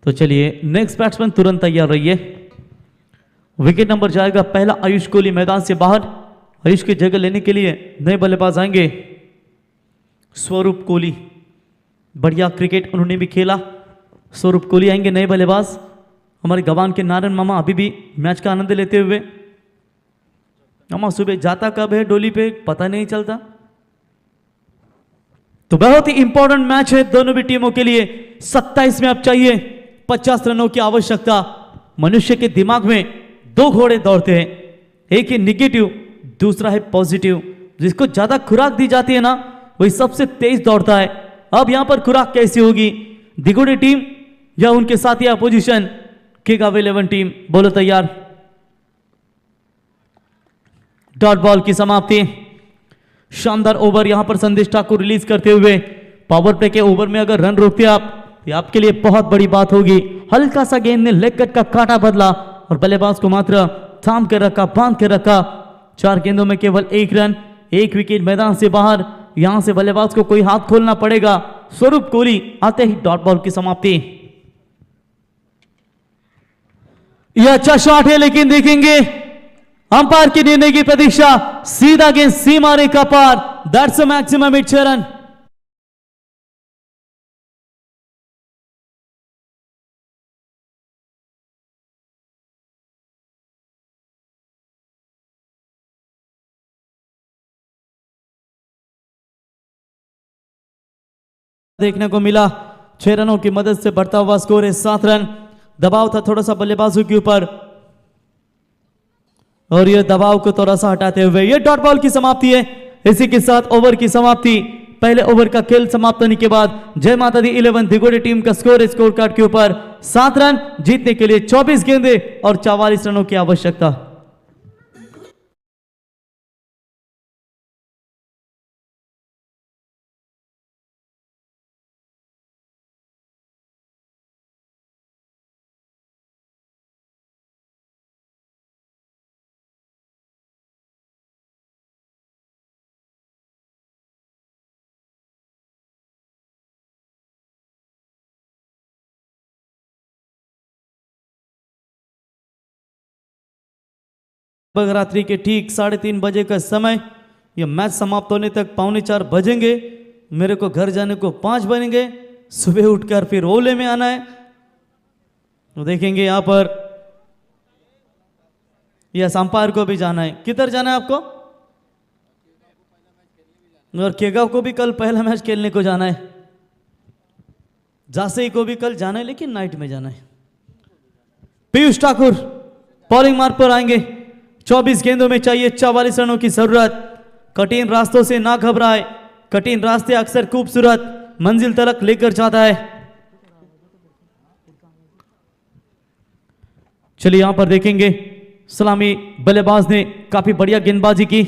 तो चलिए नेक्स्ट बैट्समैन तुरंत तैयार रहिए। विकेट नंबर जाएगा पहला आयुष कोहली मैदान से बाहर। आयुष की जगह लेने के लिए नए बल्लेबाज आएंगे। स्वरूप कोहली, बढ़िया क्रिकेट उन्होंने भी खेला। स्वरूप कोहली आएंगे नए बल्लेबाज। हमारे गवान के नारायण मामा अभी भी मैच का आनंद लेते हुए। मामा सुबह जाता कब है डोली पे पता नहीं चलता। तो बहुत ही इंपॉर्टेंट मैच है दोनों भी टीमों के लिए। 27 में अब चाहिए 50 रनों की आवश्यकता। मनुष्य के दिमाग में 2 घोड़े दौड़ते हैं, एक है निगेटिव, दूसरा है पॉजिटिव। जिसको ज्यादा खुराक दी जाती है ना, वही सबसे तेज दौड़ता है। अब यहां पर खुराक कैसी होगी? दिगोड़ी टीम या उनके साथी अपोजिशन केगाव 11 टीम? बोलो तैयार। डॉट बॉल की समाप्ति। शानदार ओवर यहां पर संदेश ठाकुर रिलीज करते हुए। पावर प्ले के ओवर में अगर रन रोकते आप, ये आपके लिए बहुत बड़ी बात होगी। हल्का सा गेंद ने लेग कट का कांटा बदला और बल्लेबाज को मात्र थाम कर रखा, बांध कर रखा। 4 गेंदों में केवल 1 रन, 1 विकेट मैदान से बाहर। यहां से बल्लेबाज को कोई हाथ खोलना पड़ेगा। स्वरूप कोहली आते ही डॉट बॉल की समाप्ति। यह अच्छा शॉट है, लेकिन देखेंगे अंपायर के निर्णय की प्रतीक्षा। सीधा गेंद सीमा रेखा पार। That's a maximum 6 run. देखने को मिला 6 रनों की मदद से बढ़ता हुआ स्कोर है 7 रन। दबाव था थोड़ा सा बल्लेबाजों के ऊपर, और यह दबाव को थोड़ा सा हटाते हुए ये डॉट बॉल की समाप्ति है। इसी के साथ ओवर की समाप्ति। पहले ओवर का खेल समाप्त होने के बाद जय माता दी 11 दिगोड़ी टीम का स्कोर कार्ड के ऊपर 7 रन, जीतने के लिए 24 गेंदे और 44 रनों की आवश्यकता। रात्रि के ठीक 3:30 बजे का समय, यह मैच समाप्त होने तक 3:45 बजेंगे। मेरे को घर जाने को 5 बनेंगे। सुबह उठकर फिर ओले में आना है। तो देखेंगे यहाँ पर यह अंपायर को भी जाना है। किधर जाना है आपको? और केगाव को भी कल पहला मैच खेलने को जाना है। जासई को भी कल जाना है, लेकिन नाइट में जाना है। पीयूष ठाकुर बॉलिंग मार्ग पर आएंगे। 24 गेंदों में चाहिए 44 रनों की जरूरत। कठिन रास्तों से ना घबराए, कठिन रास्ते अक्सर खूबसूरत मंजिल तक लेकर जाता है। चलिए यहां पर देखेंगे, सलामी बल्लेबाज ने काफी बढ़िया गेंदबाजी की।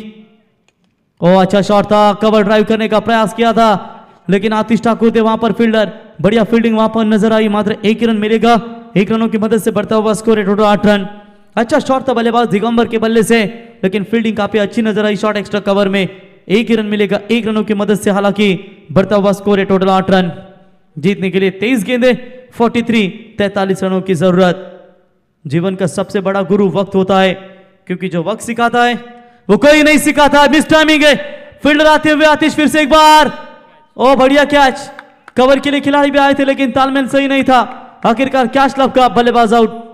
ओ अच्छा शॉट था, कवर ड्राइव करने का प्रयास किया था, लेकिन आतिश ठाकुर थे वहां पर फील्डर। बढ़िया फील्डिंग वहां पर नजर आई। मात्र 1 रन मिलेगा। 1 रनों की मदद से बढ़ता हुआ स्कोर है टोटल 8 रन। अच्छा शॉट था बल्लेबाज दिगंबर के बल्ले से, लेकिन फील्डिंग काफी अच्छी नजर आई। शॉट एक्स्ट्रा कवर में 1 रन मिलेगा 1 रनों की मदद से। हालांकि बढ़ता हुआ स्कोर है टोटल 8 रन। जीतने के लिए 23 गेंदे 43 रनों की जरूरत। जीवन का सबसे बड़ा गुरु वक्त होता है, क्योंकि जो वक्त सिखाता है वो कोई नहीं सिखाता। मिस टाइमिंग है, फील्डर आते हुए आतिश फिर से एक बार। ओ बढ़िया कैच। कवर के लिए खिलाड़ी भी आए थे, लेकिन तालमेल सही नहीं था। आखिरकार कैच लपका, बल्लेबाज आउट।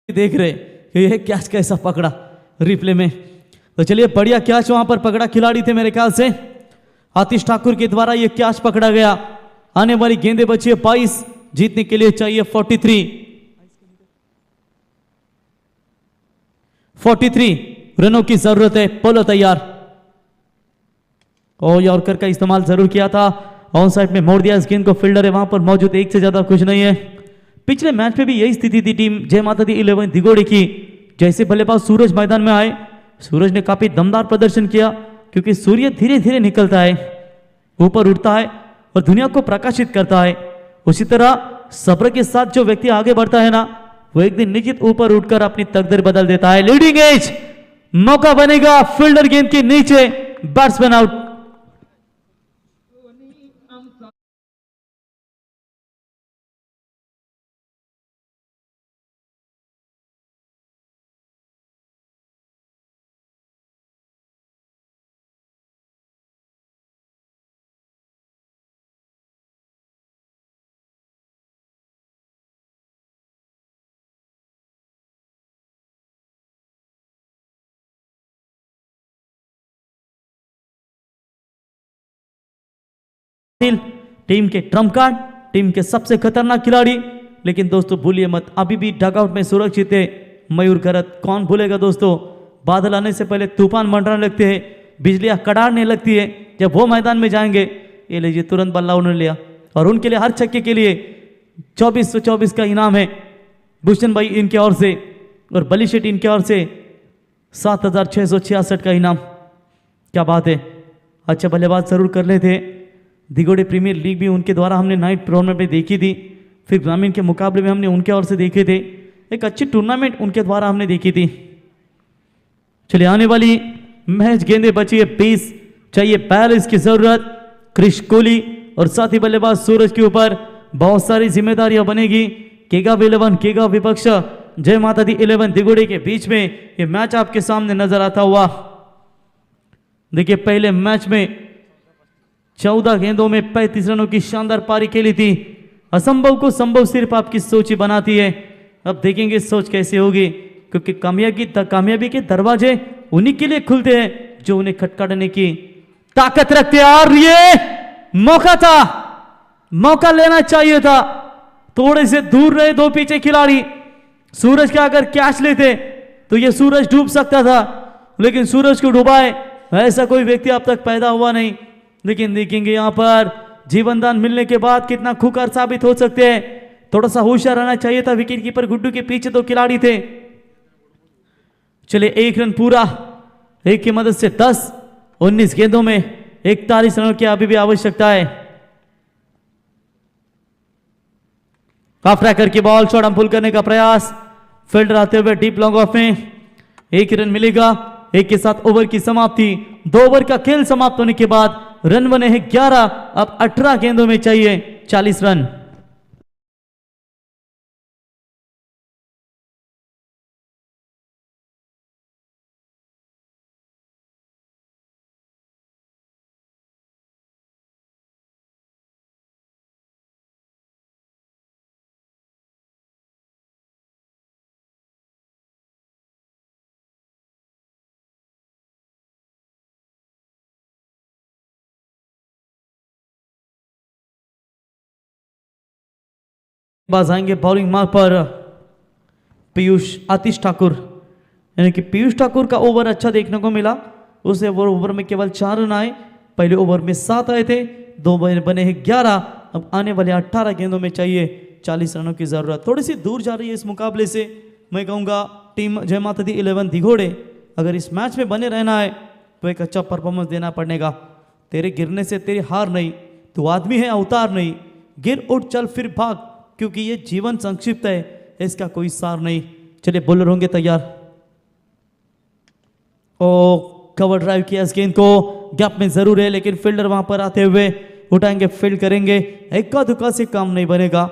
देख रहे ये कैच कैसा पकड़ा रिप्ले में। तो चलिए बढ़िया कैच वहां पर पकड़ा खिलाड़ी थे मेरे ख्याल से आतिश ठाकुर के द्वारा ये कैच पकड़ा गया। आने वाली गेंदे बची है 22। जीतने के लिए चाहिए 43 रनों की जरूरत है। पोलो तैयार। और यॉर्कर का इस्तेमाल जरूर किया था। ऑन साइड में मोड़ दिया इस गेंद को। फील्डर है वहां पर मौजूद, एक से ज्यादा कुछ नहीं है। पिछले मैच में भी यही स्थिति थी टीम जय माता दी 11 दिगोड़ी की। जैसे बल्लेबाज सूरज मैदान में आए, सूरज ने काफी दमदार प्रदर्शन किया, क्योंकि सूर्य धीरे धीरे निकलता है, ऊपर उठता है और दुनिया को प्रकाशित करता है। उसी तरह सब्र के साथ जो व्यक्ति आगे बढ़ता है ना, वो एक दिन निश्चित ऊपर उठकर अपनी तकदीर बदल देता है। लीडिंग एज, मौका बनेगा फील्डर गेंद के नीचे, बैट्समैन आउट। टीम के ट्रम्प कार्ड, टीम के सबसे खतरनाक खिलाड़ी। लेकिन दोस्तों भूलिए मत, अभी भी डगआउट में सुरक्षित है मयूर घरत। कौन भूलेगा दोस्तों, बादल आने से पहले तूफान मंडराने लगते हैं, बिजलियां कड़ाड़ने लगती है। जब वो मैदान में जाएंगे, ये लीजिए तुरंत बल्ला उन्होंने लिया, और उनके लिए हर छक्के के लिए 2424 का इनाम है भूषण भाई इनके ओर से, और बली शेट्टी इनके ओर से 7666 का इनाम। क्या बात है, अच्छा बल्लेबाज जरूर कर लेते। दिगोड़े प्रीमियर लीग भी उनके द्वारा हमने नाइट टूर्नामेंट में देखी थी, फिर ग्रामीण के मुकाबले में हमने उनके ओर से देखे थे। एक अच्छी टूर्नामेंट उनके द्वारा हमने देखी थी। चलिए आने वाली मैच गेंदे बची है 20, चाहिए 42 की जरूरत। क्रिश कोहली और साथी बल्लेबाज सूरज के ऊपर बहुत सारी जिम्मेदारियां बनेगी। केगा 11 केगा विपक्ष जय माता दी 11 दिगोड़े के बीच में ये मैच आपके सामने नजर आता हुआ। देखिए पहले मैच में 14 गेंदों में 35 रनों की शानदार पारी खेली थी। असंभव को संभव सिर्फ आपकी सोच ही बनाती है। अब देखेंगे सोच कैसे होगी, क्योंकि कामयाबी के दरवाजे उन्हीं के लिए खुलते हैं जो उन्हें खटखटाने की ताकत रखते हैं। और ये मौका था, मौका लेना चाहिए था। थोड़े से दूर रहे दो पीछे खिलाड़ी। सूरज का अगर कैच लेते तो ये सूरज डूब सकता था, लेकिन सूरज को डुबाए ऐसा कोई व्यक्ति अब तक पैदा हुआ नहीं। लेकिन देखेंगे यहां पर जीवन दान मिलने के बाद कितना खुकार साबित हो सकते हैं। थोड़ा सा होशियार रहना चाहिए था। विकेट कीपर गुड्डू के पीछे दो खिलाड़ी थे। चले 1 रन पूरा, एक की मदद से 10, 19 गेंदों में 41 रनों की अभी भी आवश्यकता है। हाफ ट्रैकर की बॉल, शॉट हम पुल करने का प्रयास, फील्डर आते हुए डीप लॉन्ग ऑफ में 1 रन मिलेगा। एक के साथ ओवर की समाप्ति। 2 ओवर का खेल समाप्त होने के बाद रन बने हैं 11। अब 18 गेंदों में चाहिए 40 रन। बाज आएंगे बॉलिंग मार्क पर पीयूष आतिश ठाकुर, यानी कि पीयूष ठाकुर का ओवर अच्छा देखने को मिला। उसे ओवर में केवल 4 रन आए, पहले ओवर में 7 आए थे। 2 बने हैं 11। अब आने वाले 18 गेंदों में चाहिए 40 रनों की जरूरत। थोड़ी सी दूर जा रही है इस मुकाबले से। मैं कहूँगा टीम जय माता दी 11 दिघोड़े अगर इस मैच में बने रहना है तो एक अच्छा परफॉर्मेंस देना पड़ेगा। तेरे गिरने से तेरी हार नहीं, तू आदमी है अवतार नहीं। गिर उठ चल फिर भाग, क्योंकि ये जीवन संक्षिप्त है, इसका कोई सार नहीं। चलिए बॉलर होंगे तैयार। ओ कवर ड्राइव किया इस गेंद को, गैप में जरूर है, लेकिन फील्डर वहां पर आते हुए उठाएंगे, फील्ड करेंगे। इक्का दुक्का से काम नहीं बनेगा।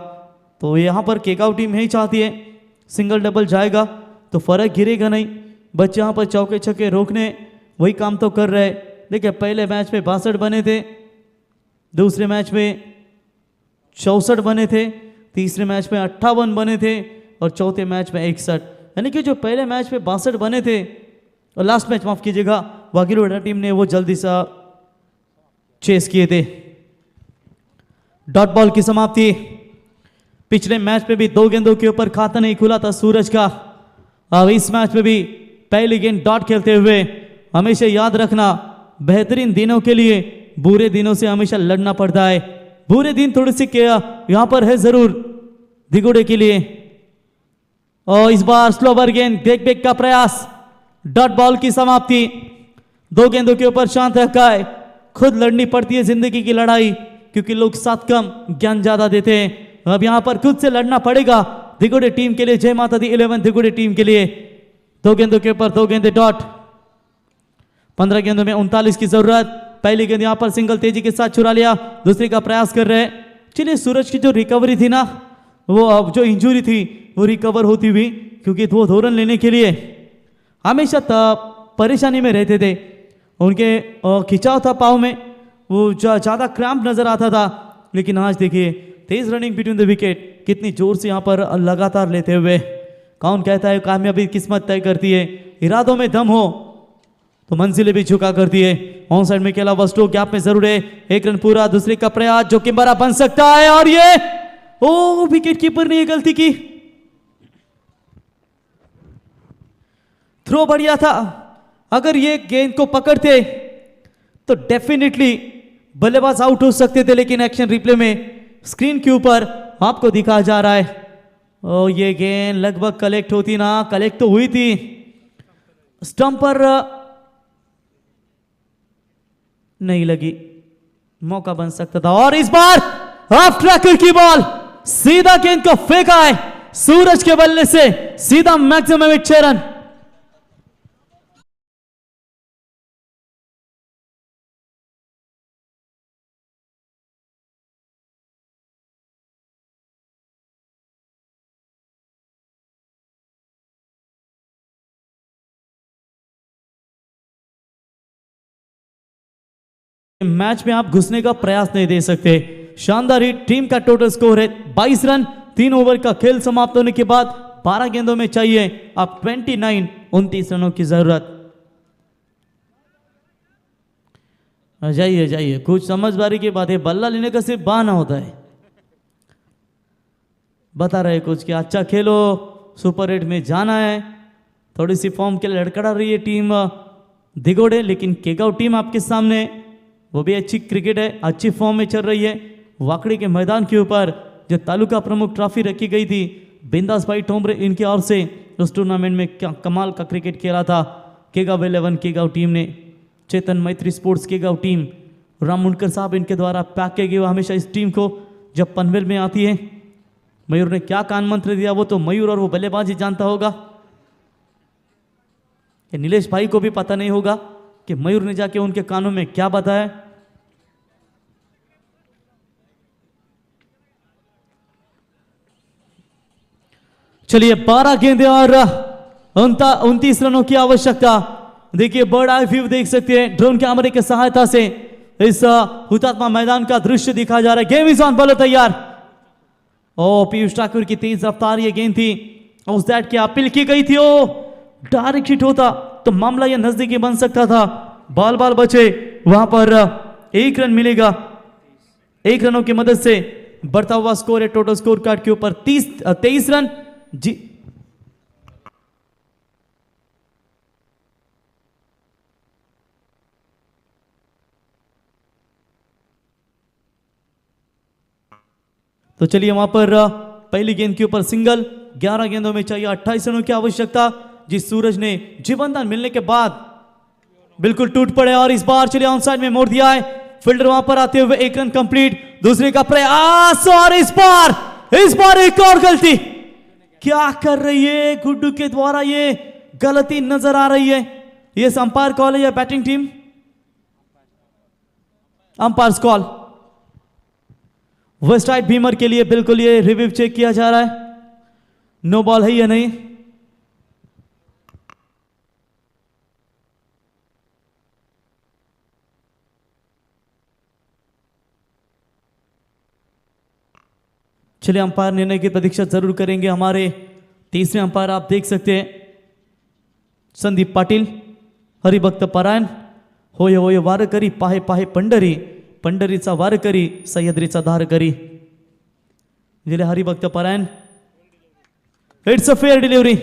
तो यहां पर केकआउट टीम यही चाहती है, सिंगल डबल जाएगा तो फर्क गिरेगा नहीं। बच्चे यहां पर चौके छक्के रोकने वही काम तो कर रहे। देखिए पहले मैच में 62 बने थे, दूसरे मैच में 64 बने थे, तीसरे मैच में 58 बने थे और चौथे मैच में 61। यानी कि जो पहले मैच में 62 बने थे और लास्ट मैच माफ कीजिएगा वागिलोडा टीम ने वो जल्दी सा चेस किए थे। डॉट बॉल की समाप्ति। पिछले मैच में भी 2 गेंदों के ऊपर खाता नहीं खुला था सूरज का। अब इस मैच में भी पहली गेंद डॉट खेलते हुए हमेशा याद रखना, बेहतरीन दिनों के लिए बुरे दिनों से हमेशा लड़ना पड़ता है। बुरे दिन थोड़ी सी यहां पर है जरूर दिगोड़े के लिए। और इस बार स्लोवर गेंद देख बेक का प्रयास, डॉट बॉल की समाप्ति। 2 गेंदों के ऊपर शांत रखा है। खुद लड़नी पड़ती है जिंदगी की लड़ाई, क्योंकि लोग साथ कम ज्ञान ज्यादा देते हैं। अब यहां पर खुद से लड़ना पड़ेगा दिगोड़े टीम के लिए, जय माता दी 11 दिगोड़े टीम के लिए। 2 गेंदों के ऊपर 2 गेंदे डॉट। 15 गेंदों में 39 की जरूरत। पहली गेंद यहां पर सिंगल तेजी के साथ चुरा लिया, दूसरी का प्रयास कर रहे हैं। चलिए सूरज की जो रिकवरी थी ना, वो अब जो इंजरी थी वो रिकवर होती हुई, क्योंकि वो 2 रन लेने के लिए हमेशा परेशानी में रहते थे। उनके खिंचाव था पाँव में, वो ज़्यादा क्रैम्प नजर आता था। लेकिन आज देखिए तेज रनिंग बिटवीन द विकेट, कितनी जोर से यहाँ पर लगातार लेते हुए। कौन कहता है कामयाबी किस्मत तय करती है, इरादों में दम हो तो मंजिलें भी झुका करती है। ऑन साइड में खेला वस्टो, गैप में जरूर है। 1 रन पूरा, दूसरे का प्रयास जो कि बड़ा बन सकता है। और ये ओ विकेट कीपर ने ये गलती की। थ्रो बढ़िया था, अगर ये गेंद को पकड़ते तो डेफिनेटली बल्लेबाज आउट हो सकते थे। लेकिन एक्शन रिप्ले में स्क्रीन के ऊपर आपको दिखाया जा रहा है, ओ ये गेंद लगभग कलेक्ट होती ना, कलेक्ट तो हुई थी, स्टंप पर नहीं लगी, मौका बन सकता था। और इस बार हाफ ट्रैकर की बॉल सीधा गेंद को फेंका है सूरज के बल्ले से, सीधा मैक्सिमम 6 रन। मैच में आप घुसने का प्रयास नहीं दे सकते। शानदार हिट। टीम का टोटल स्कोर है 22 रन। 3 ओवर का खेल समाप्त होने के बाद 12 गेंदों में चाहिए आप 29 रनों की जरूरत। जाइए जाइए, कुछ समझदारी की बात है। बल्ला लेने का सिर्फ बहाना होता है। बता रहे कुछ कि अच्छा खेलो, सुपर 8 में जाना है। थोड़ी सी फॉर्म के लिए लड़खड़ा रही है टीम दिगोड़े, लेकिन केगांव टीम आपके सामने, वो भी अच्छी क्रिकेट है, अच्छी फॉर्म में चल रही है। वाकड़ी के मैदान के ऊपर जो तालुका प्रमुख ट्रॉफी रखी गई थी, बिंदास भाई ठोमरे इनकी ओर से उस टूर्नामेंट में क्या कमाल का क्रिकेट खेला था केगांव 11 केगांव टीम ने। चेतन मैत्री स्पोर्ट्स केगांव टीम, राम मुंडकर साहब इनके द्वारा पैक किए गए हमेशा इस टीम को जब पनवेल में आती है। मयूर ने क्या कान मंत्र दिया वो तो मयूर और वो बल्लेबाज ही जानता होगा। नीलेश भाई को भी पता नहीं होगा कि मयूर ने जाके उनके कानों में क्या बताया। चलिए 12 गेंदे और 29 रनों की आवश्यकता। देखिए बर्ड आई व्यू देख सकते हैं ड्रोन कैमरे की सहायता से इस हुतात्मा मैदान का दृश्य दिखा जा रहा है। गेम इज ऑन, बॉलर तैयार। ओ पीयूष ठाकुर की तेज रफ्तार ये गेंद थी, उस दैट की अपील की गई थी। ओ डायरेक्ट हिट होता तो मामला यह नजदीकी बन सकता था। बाल बाल बचे, वहां पर 1 रन मिलेगा। 1 रनों की मदद से बढ़ता हुआ स्कोर है टोटल स्कोर कार्ड के ऊपर 23 रन जी। तो चलिए वहां पर पहली गेंद के ऊपर सिंगल। 11 गेंदों में चाहिए 28 रनों की आवश्यकता, जिस सूरज ने जीवनदान मिलने के बाद बिल्कुल टूट पड़े और इस बार चलिए ऑन साइड में मोड़ दिया है। फील्डर वहां पर आते हुए 1 रन कंप्लीट। दूसरे का प्रयास और इस बार एक और गलती। क्या कर रही है गुड्डू के द्वारा, ये गलती नजर आ रही है। ये अंपायर कॉल है या batting team? Umpire call. Waist high beamer के लिए बिल्कुल ये रिव्यू चेक किया जा रहा है, नो बॉल है या नहीं। चलिए अंपायर निर्णय की प्रतीक्षा जरूर करेंगे। हमारे तीसरे अंपायर आप देख सकते हैं संदीप पाटिल, हरिभक्त परायण। होय होय वार करी पाहे पाहे पंढरी, पंढरीचा वार करी सह्याद्रीचा धार करी। जिले हरिभक्त परायण। It's a fair delivery.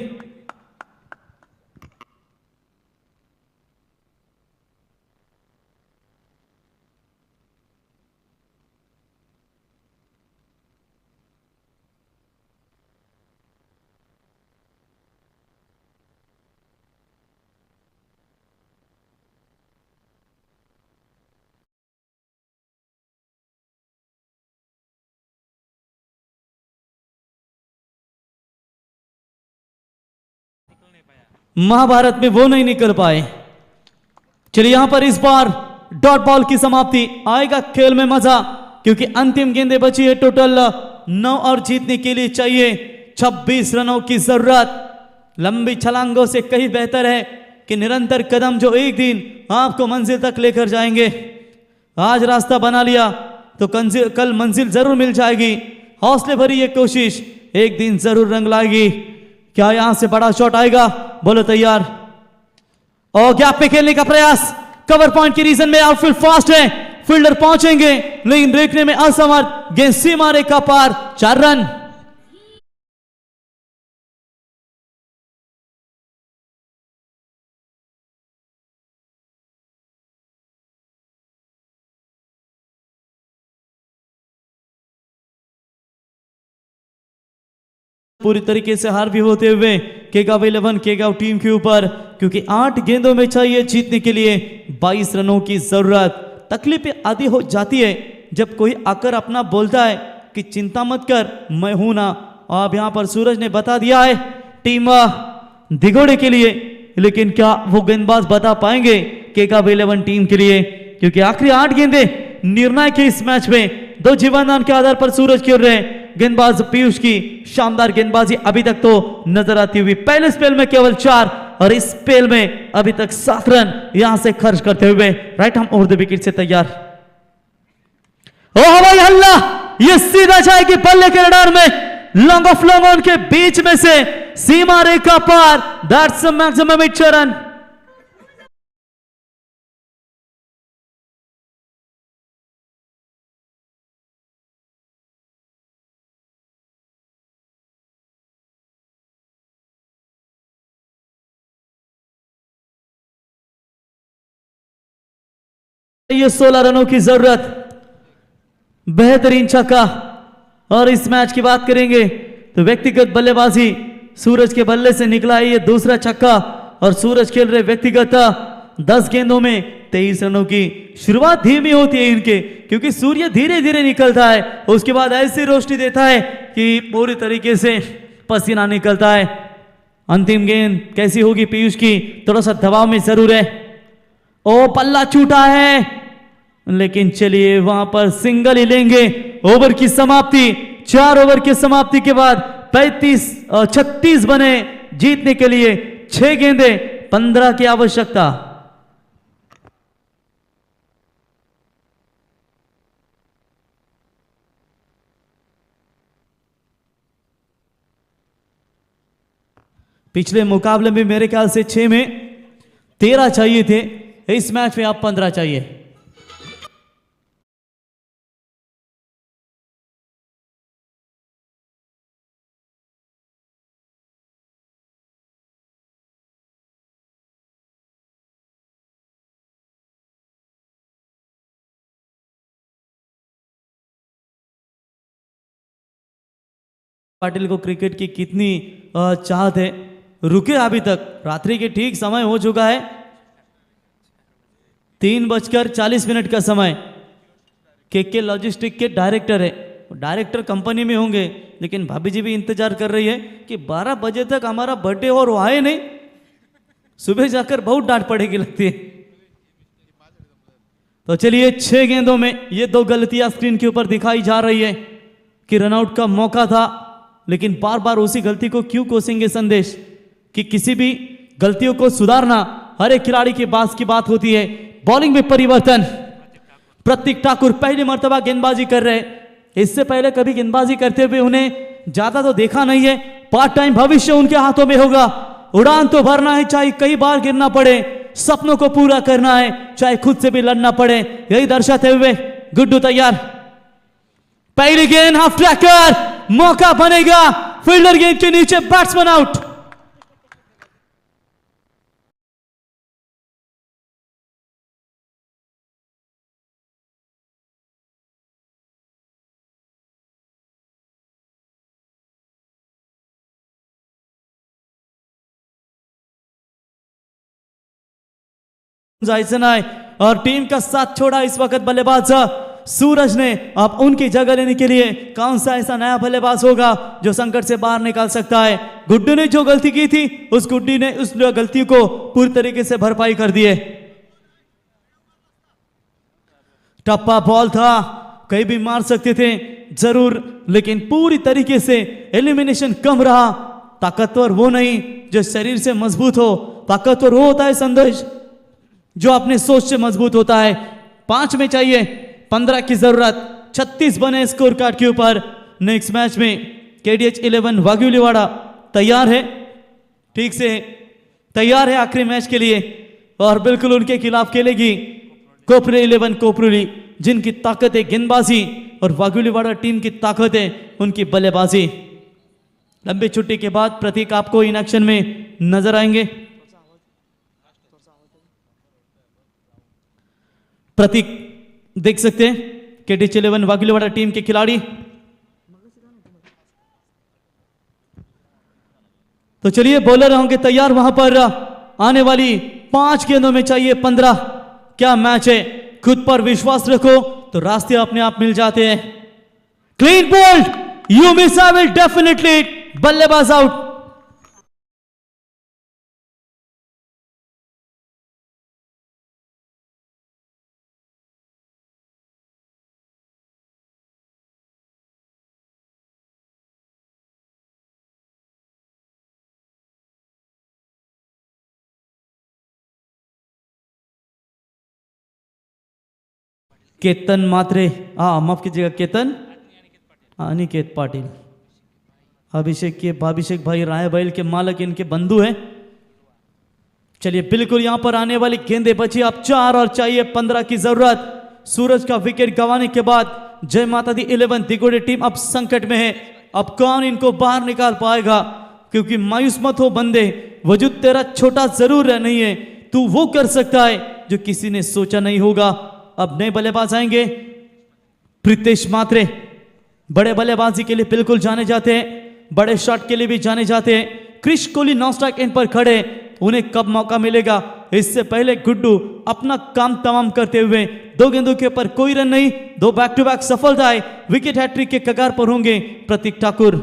Mahabharat में वो नहीं निकल पाए। चलिए यहां पर इस बार डॉट बॉल की समाप्ति। आएगा खेल में मजा, क्योंकि अंतिम गेंदें बची है टोटल 9 और जीतने के लिए चाहिए 26 रनों की जरूरत। लंबी छलांगों से कहीं बेहतर है कि निरंतर कदम जो एक दिन आपको मंजिल तक लेकर जाएंगे। आज रास्ता बना लिया तो कल मंजिल जरूर मिल जाएगी। हौसले भरी ये कोशिश एक दिन जरूर रंग लाएगी। क्या यहां से बड़ा शॉट आएगा? बोलो तैयार। और गैप पे खेलने का प्रयास, कवर पॉइंट की रीजन में आउटफील्ड फास्ट है, फील्डर पहुंचेंगे लेकिन देखने में असमर्थ। गेंद सीमा रेखा पार, 4 रन। पूरी तरीके से हार भी होते हुए केगांव 11 केगांव टीम के ऊपर, क्योंकि 8 गेंदों में चाहिए जीतने के लिए 22 रनों की जरूरत। तकलीफ आदि हो जाती है जब कोई आकर अपना बोलता है कि चिंता मत कर, मैं हूं ना। अब यहां पर सूरज ने बता दिया है टीम दिगोड़े के लिए, लेकिन क्या वो गेंदबाज बता पाएंगे केगांव 11 टीम के लिए? क्योंकि आखिरी 8 गेंदें निर्णायक है इस मैच में। 2 जीवनदान के आधार पर सूरज खेल रहे हैं। गेंदबाज पीयूष की शानदार गेंदबाजी अभी तक तो नजर आती हुई। पहले स्पेल में केवल 4 और इस स्पेल में अभी तक 7 रन यहां से खर्च करते हुए right arm over the wicket से तैयार। ओ हवाई हल्ला, ये सीधा जाएगी बल्ले के रडार में, लॉन्ग ऑफ लॉन्ग ऑन के बीच में से सीमा रेखा पार। That's a maximum 8 run. ये 16 रनों की जरूरत, बेहतरीन छक्का। और इस मैच की बात करेंगे तो व्यक्तिगत बल्लेबाजी, सूरज के बल्ले से निकला है ये दूसरा छक्का। और सूरज खेल रहे व्यक्तिगत 10 गेंदों में 23 रनों की। शुरुआत धीमी होती है इनके, क्योंकि सूर्य धीरे धीरे निकलता है, उसके बाद ऐसी रोशनी देता है कि पूरी तरीके से पसीना निकलता है। अंतिम गेंद कैसी होगी पीयूष की, थोड़ा सा दबाव में जरूर है। ओ पल्ला छूटा है, लेकिन चलिए वहां पर सिंगल ही लेंगे। ओवर की समाप्ति, 4 ओवर की समाप्ति के बाद 36 बने जीतने के लिए। 6 गेंदे 15 की आवश्यकता। पिछले मुकाबले में मेरे ख्याल से 6 में 13 चाहिए थे, इस मैच में आप 15 चाहिए। पाटिल को क्रिकेट की कितनी चाहत है, रुके अभी तक, रात्रि के ठीक समय हो चुका है, 3:40 का समय। के लॉजिस्टिक के डायरेक्टर है, डायरेक्टर कंपनी में होंगे, लेकिन भाभी जी भी इंतजार कर रही है कि 12 बजे तक हमारा बर्थडे और वो आए नहीं, सुबह जाकर बहुत डांट पड़ेगी लगती है। तो चलिए 6 गेंदों में ये 2 गलतियां स्क्रीन के ऊपर दिखाई जा रही है कि रनआउट का मौका था, लेकिन बार बार उसी गलती को क्यों कोसेंगे संदेश कि किसी भी गलतियों को सुधारना हर एक खिलाड़ी के पास की बात होती है। बॉलिंग में परिवर्तन, प्रतीक ठाकुर पहली मर्तबा गेंदबाजी कर रहे, इससे पहले कभी गेंदबाजी करते हुए उन्हें ज्यादा तो देखा नहीं है। पार्ट टाइम भविष्य उनके हाथों में होगा, उड़ान तो भरना है, चाहे कई बार गिरना पड़े, सपनों को पूरा करना है, चाहे खुद से भी लड़ना पड़े, यही दर्शाते हुए गुड्डू तैयार। पहली गेंद हाफ ट्रैकर, मौका बनेगा, फील्डर गेंद के नीचे, बैट्समैन आउट। जायचं नाही और टीम का साथ छोड़ा इस वक्त बल्लेबाज सूरज ने। अब उनकी जगह लेने के लिए कौन सा ऐसा नया बल्लेबाज होगा जो संकट से बाहर निकाल सकता है। गुड्डू ने जो गलती की थी उस गुड्डी ने उस गलती को पूरी तरीके से भरपाई कर दी है। टप्पा बॉल था, कहीं भी मार सकते थे जरूर, लेकिन पूरी तरीके से एलिमिनेशन कम रहा। ताकतवर वो नहीं जो शरीर से मजबूत हो, ताकतवर वो होता है संदेश जो अपने सोच से मजबूत होता है। 5 में चाहिए, 15 की जरूरत, 36 बने स्कोर कार्ड के ऊपर। नेक्स्ट मैच में KDH 11 वाघुलीवाड़ा तैयार है, ठीक से तैयार है आखिरी मैच के लिए, और बिल्कुल उनके खिलाफ खेलेगी कोपरे 11 कोपरूली, जिनकी ताकत है गेंदबाजी और वाघुलीवाड़ा टीम की ताकत है उनकी बल्लेबाजी। लंबी छुट्टी के बाद प्रतीक आपको इन एक्शन में नजर आएंगे। प्रतीक देख सकते हैं KDH 11 वाघुलीवाड़ा टीम के खिलाड़ी। तो चलिए बॉलर होंगे तैयार वहां पर। आने वाली 5 गेंदों में चाहिए 15। क्या मैच है, खुद पर विश्वास रखो तो रास्ते अपने आप मिल जाते हैं। Clean bowled, you miss I will definitely, बल्लेबाज आउट। केतन मात्रे, माफ कीजिएगा, केतन अनिकेत पाटिल। अभिषेक भाई राय बैल के मालक इनके बंधु हैं। चलिए बिल्कुल यहां पर आने वाली गेंदे बची अब 4 और चाहिए 15 की जरूरत। सूरज का विकेट गंवाने के बाद जय माता दी 11 दिगोड़े टीम अब संकट में है। अब कौन इनको बाहर निकाल पाएगा, क्योंकि मायूस मत हो बंदे, वजूद तेरा छोटा जरूर है नहीं है, तू वो कर सकता है जो किसी ने सोचा नहीं होगा। अब नए बल्लेबाज आएंगे। प्रीतेश मात्रे बड़े बल्लेबाजी के लिए बिल्कुल जाने जाते हैं, बड़े शॉट के लिए भी जाने जाते हैं। Krish Kohli non strike end पर खड़े, उन्हें कब मौका मिलेगा। इससे पहले गुड्डू अपना काम तमाम करते हुए 2 गेंदों के ऊपर कोई रन नहीं, 2 बैक टू बैक सफलताएं, विकेट हैट्रिक के कगार पर होंगे प्रतीक ठाकुर।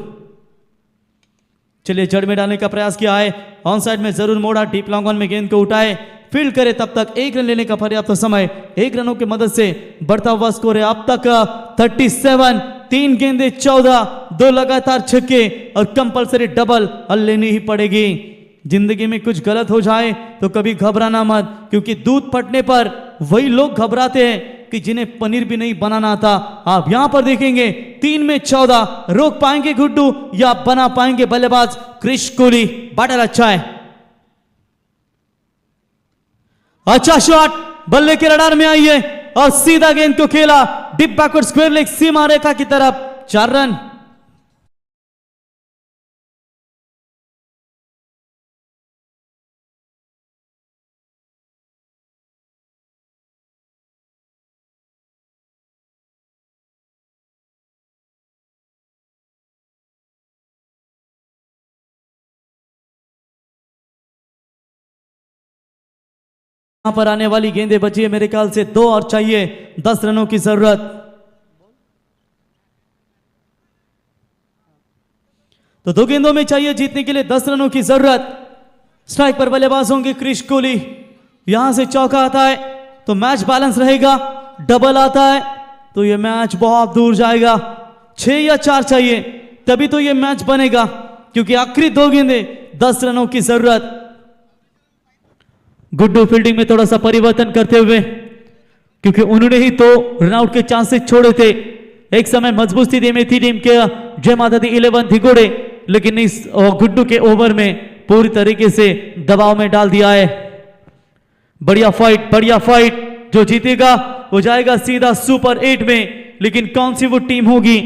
चलिए जड़ में डालने का प्रयास किया है, ऑन साइड में जरूर मोड़ा, डीप लॉन्ग ऑन में गेंद को उठाए, फील्ड करे, तब तक 1 रन लेने का पर्याप्त समय। 1 रनों की मदद से बढ़ता हुआ स्कोर है अब तक 37। 3 गेंदे 14, 2 लगातार छक्के और कंपलसरी डबल लेनी ही पड़ेगी। जिंदगी में कुछ गलत हो जाए तो कभी घबराना मत, क्योंकि दूध फटने पर वही लोग घबराते हैं कि जिन्हें पनीर भी नहीं बनाना आता। आप यहां पर देखेंगे 3 में 14, रोक पाएंगे गुड्डू या बना पाएंगे बल्लेबाज क्रिश कोहली। बैटल अच्छा है, अच्छा शॉट, बल्ले के रडार में आई है और सीधा गेंद को खेला डिप बैकवर्ड स्क्वायर लेग सीमा रेखा की तरफ। 4 रन। यहां पर आने वाली गेंदें बची है मेरे ख्याल से 2 और चाहिए 10 रनों की जरूरत। तो 2 गेंदों में चाहिए जीतने के लिए 10 रनों की जरूरत। स्ट्राइक पर बल्लेबाज होंगे क्रिश कोहली। यहां से चौका आता है तो मैच बैलेंस रहेगा, डबल आता है तो यह मैच बहुत दूर जाएगा। 6 या 4 चाहिए तभी तो यह मैच बनेगा, क्योंकि आखिरी 2 गेंदें 10 रनों की जरूरत। गुड्डू फील्डिंग में थोड़ा सा परिवर्तन करते हुए, क्योंकि उन्होंने ही तो रनआउट के चांसेस छोड़े थे। एक समय मजबूत स्थिति में थी टीम के जय माता दी 11 धिगोड़े, लेकिन इस गुड्डू के ओवर में पूरी तरीके से दबाव में डाल दिया है। बढ़िया फाइट, जो जीतेगा वो जाएगा सीधा सुपर 8 में। लेकिन कौन सी वो टीम होगी?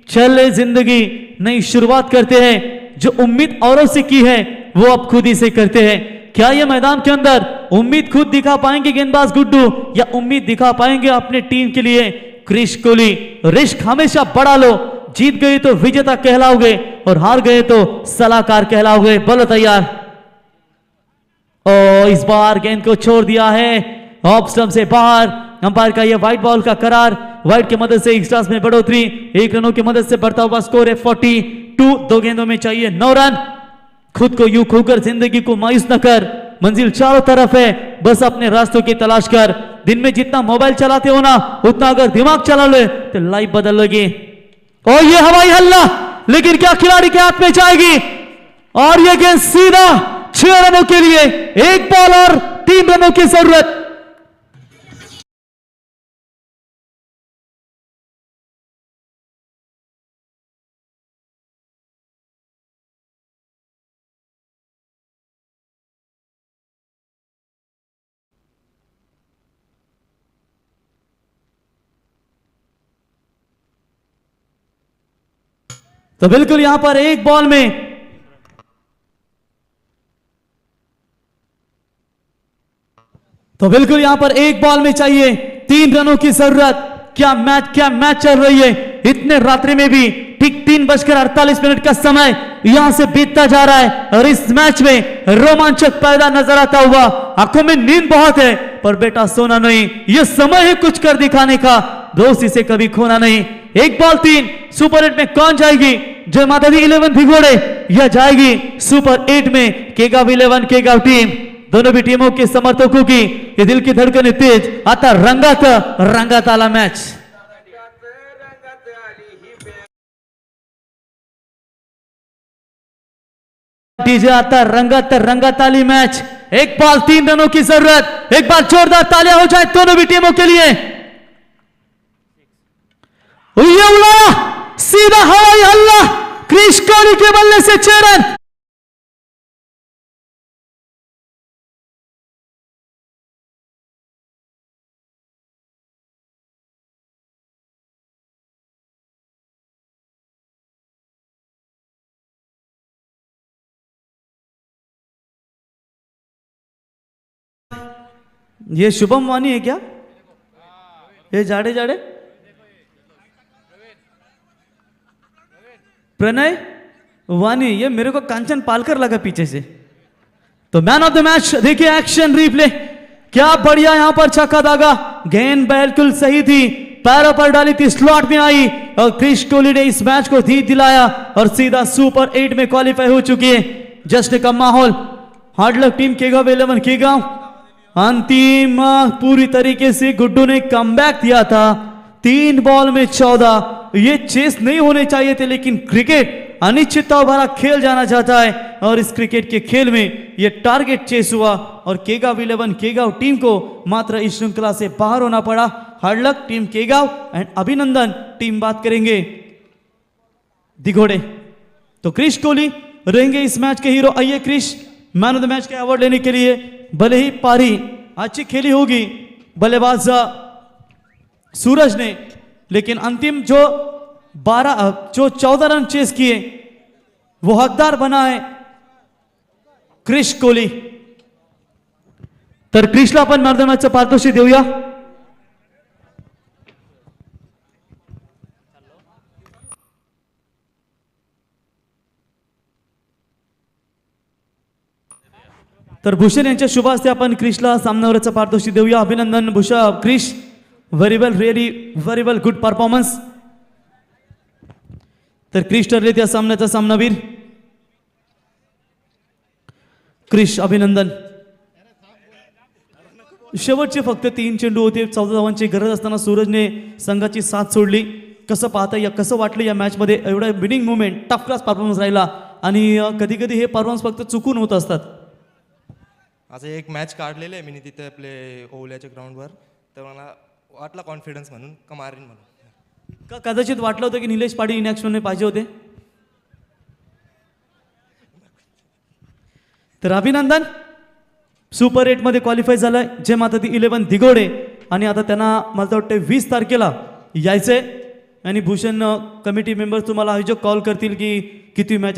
चले जिंदगी नई शुरुआत करते हैं, जो उम्मीद औरों से की है वो अब खुद ही से करते हैं। क्या ये मैदान के अंदर उम्मीद खुद दिखा पाएंगे गेंदबाज गुड्डू, या उम्मीद दिखा पाएंगे अपने टीम के लिए क्रिश कोहली? रिस्क हमेशा बढ़ा लो, जीत गए तो विजेता कहलाओगे और हार गए तो सलाहकार कहलाओगे। बोलो तैयार। इस बार गेंद को छोड़ दिया है ऑफ स्टंप से बाहर। अंपायर का यह व्हाइट बॉल का करार, व्हाइट की मदद से एक्स्ट्रास में बढ़ोतरी, 1 रनों की मदद से बढ़ता हुआ स्कोर है 42। 2 गेंदों में चाहिए 9 रन। खुद को यूं खोकर जिंदगी को मायूस न कर, मंजिल चारों तरफ है, बस अपने रास्तों की तलाश कर। दिन में जितना मोबाइल चलाते हो ना, उतना अगर दिमाग चला ले तो लाइफ बदल लगी। और ये हवाई हल्ला, लेकिन क्या खिलाड़ी के हाथ में जाएगी? और ये गेंद सीधा 6 रनों के लिए, 1 बॉल और 3 रनों की जरूरत। तो बिल्कुल यहां पर 1 बॉल में चाहिए 3 रनों की जरूरत। क्या मैच चल रही है। इतने रात्रि में भी ठीक 3:48 का समय यहां से बीतता जा रहा है, और इस मैच में रोमांचक पैदा नजर आता हुआ। आंखों में नींद बहुत है, पर बेटा सोना नहीं, यह समय है कुछ कर दिखाने का, दोस्त इसे कभी खोना नहीं। 1 बॉल 3, सुपर 8 में कौन जाएगी? जय माता दी 11 भिगोड़े या जाएगी सुपर 8 में केगाव 11 केगाव टीम? दोनों भी टीमों के समर्थकों की ये दिल की धड़कन तेज, आता रंगात आला मैच। डीजे आता रंगात आली मैच। 1 बॉल 3 रनों की जरूरत। एक बार जोरदार तालियां हो जाए दोनों भी टीमों के लिए। उलाया सीधा हवाई हल्ला, क्रिश कोहली के बल्ले से 6 रन। ये शुभम वानी है क्या? ये जाड़े जाड़े प्रणय वानी, ये मेरे को कांचन पालकर लगा पीछे से। तो मैन ऑफ द मैच देखिए, एक्शन रिप्ले, क्या बढ़िया यहां पर छक्का दागा, गेंद बिल्कुल सही थी, पैरों पर डाली थी, स्लॉट में आई और क्रिश कोहली ने इस मैच को जीत दिलाया और सीधा सुपर 8 में क्वालिफाई हो चुकी है। जश्न का माहौल, हार्ड लक टीम केगांव 11 केगांव। अंतिम पूरी तरीके से गुड्डू ने कमबैक दिया था, 3 बॉल में 14। ये चेस नहीं होने चाहिए थे, लेकिन क्रिकेट अनिश्चितता भरा खेल जाना चाहता है और इस क्रिकेट के खेल में ये टारगेट चेस हुआ और केगांव 11 केगांव टीम को मात्र इस श्रृंखला से बाहर होना पड़ा। हार्ड लक टीम केगांव एंड अभिनंदन टीम बात करेंगे दिघोड़े। तो क्रिश कोहली रहेंगे इस मैच के हीरो। आइए Krish, man of the match के अवार्ड लेने के लिए। भले ही पारी अच्छी खेली होगी बल्लेबाज सूरज ने, लेकिन अंतिम जो 14 रन चेस किए वो हकदार बना है क्रिश कोहली। तर क्रिशला आपण मॅन ऑफ द मॅचचं पारितोषिक देऊया। तर भूषण यांच्या शुभ हस्ते आपण क्रिशला सामन्यावरचं पारितोषिक देऊया। अभिनंदन Krish, very well, very well, good performance. तर क्रिश ठरले त्या सामन्याचा सामनावीर। क्रिश अभिनंदन। शेवटचे फक्त 3 चेंडू होते, 14 धावांची गरज असताना सूरजने संघाची साथ सोडली। कसं पाहता या, कसं वाटलं या मॅच मध्ये? एवढा winning movement, tough class performance राहिला आणि कधी कधी हे परफॉर्मन्स फक्त चुकून होत असतात। असं एक मॅच काढलेलं आहे मी तिथे आपले ओवल्याच्या ग्राउंडवर, तर मला वाटला कॉन्फिडन्स म्हणून का मारीन म्हणून। का कदाचित वाटलं होतं की निलेश पाटील इनॅक्शन पाहिजे होते? तर अभिनंदन, सुपर 8 मध्ये क्वालिफाय झालाय जे माता ती 11 दिघोडे आणि आता त्यांना मला वाटतं 20 तारखेला यायचंय आणि भूषण कमिटी मेंबर्स तुम्हाला आयोजक कॉल करतील की किती मॅचेस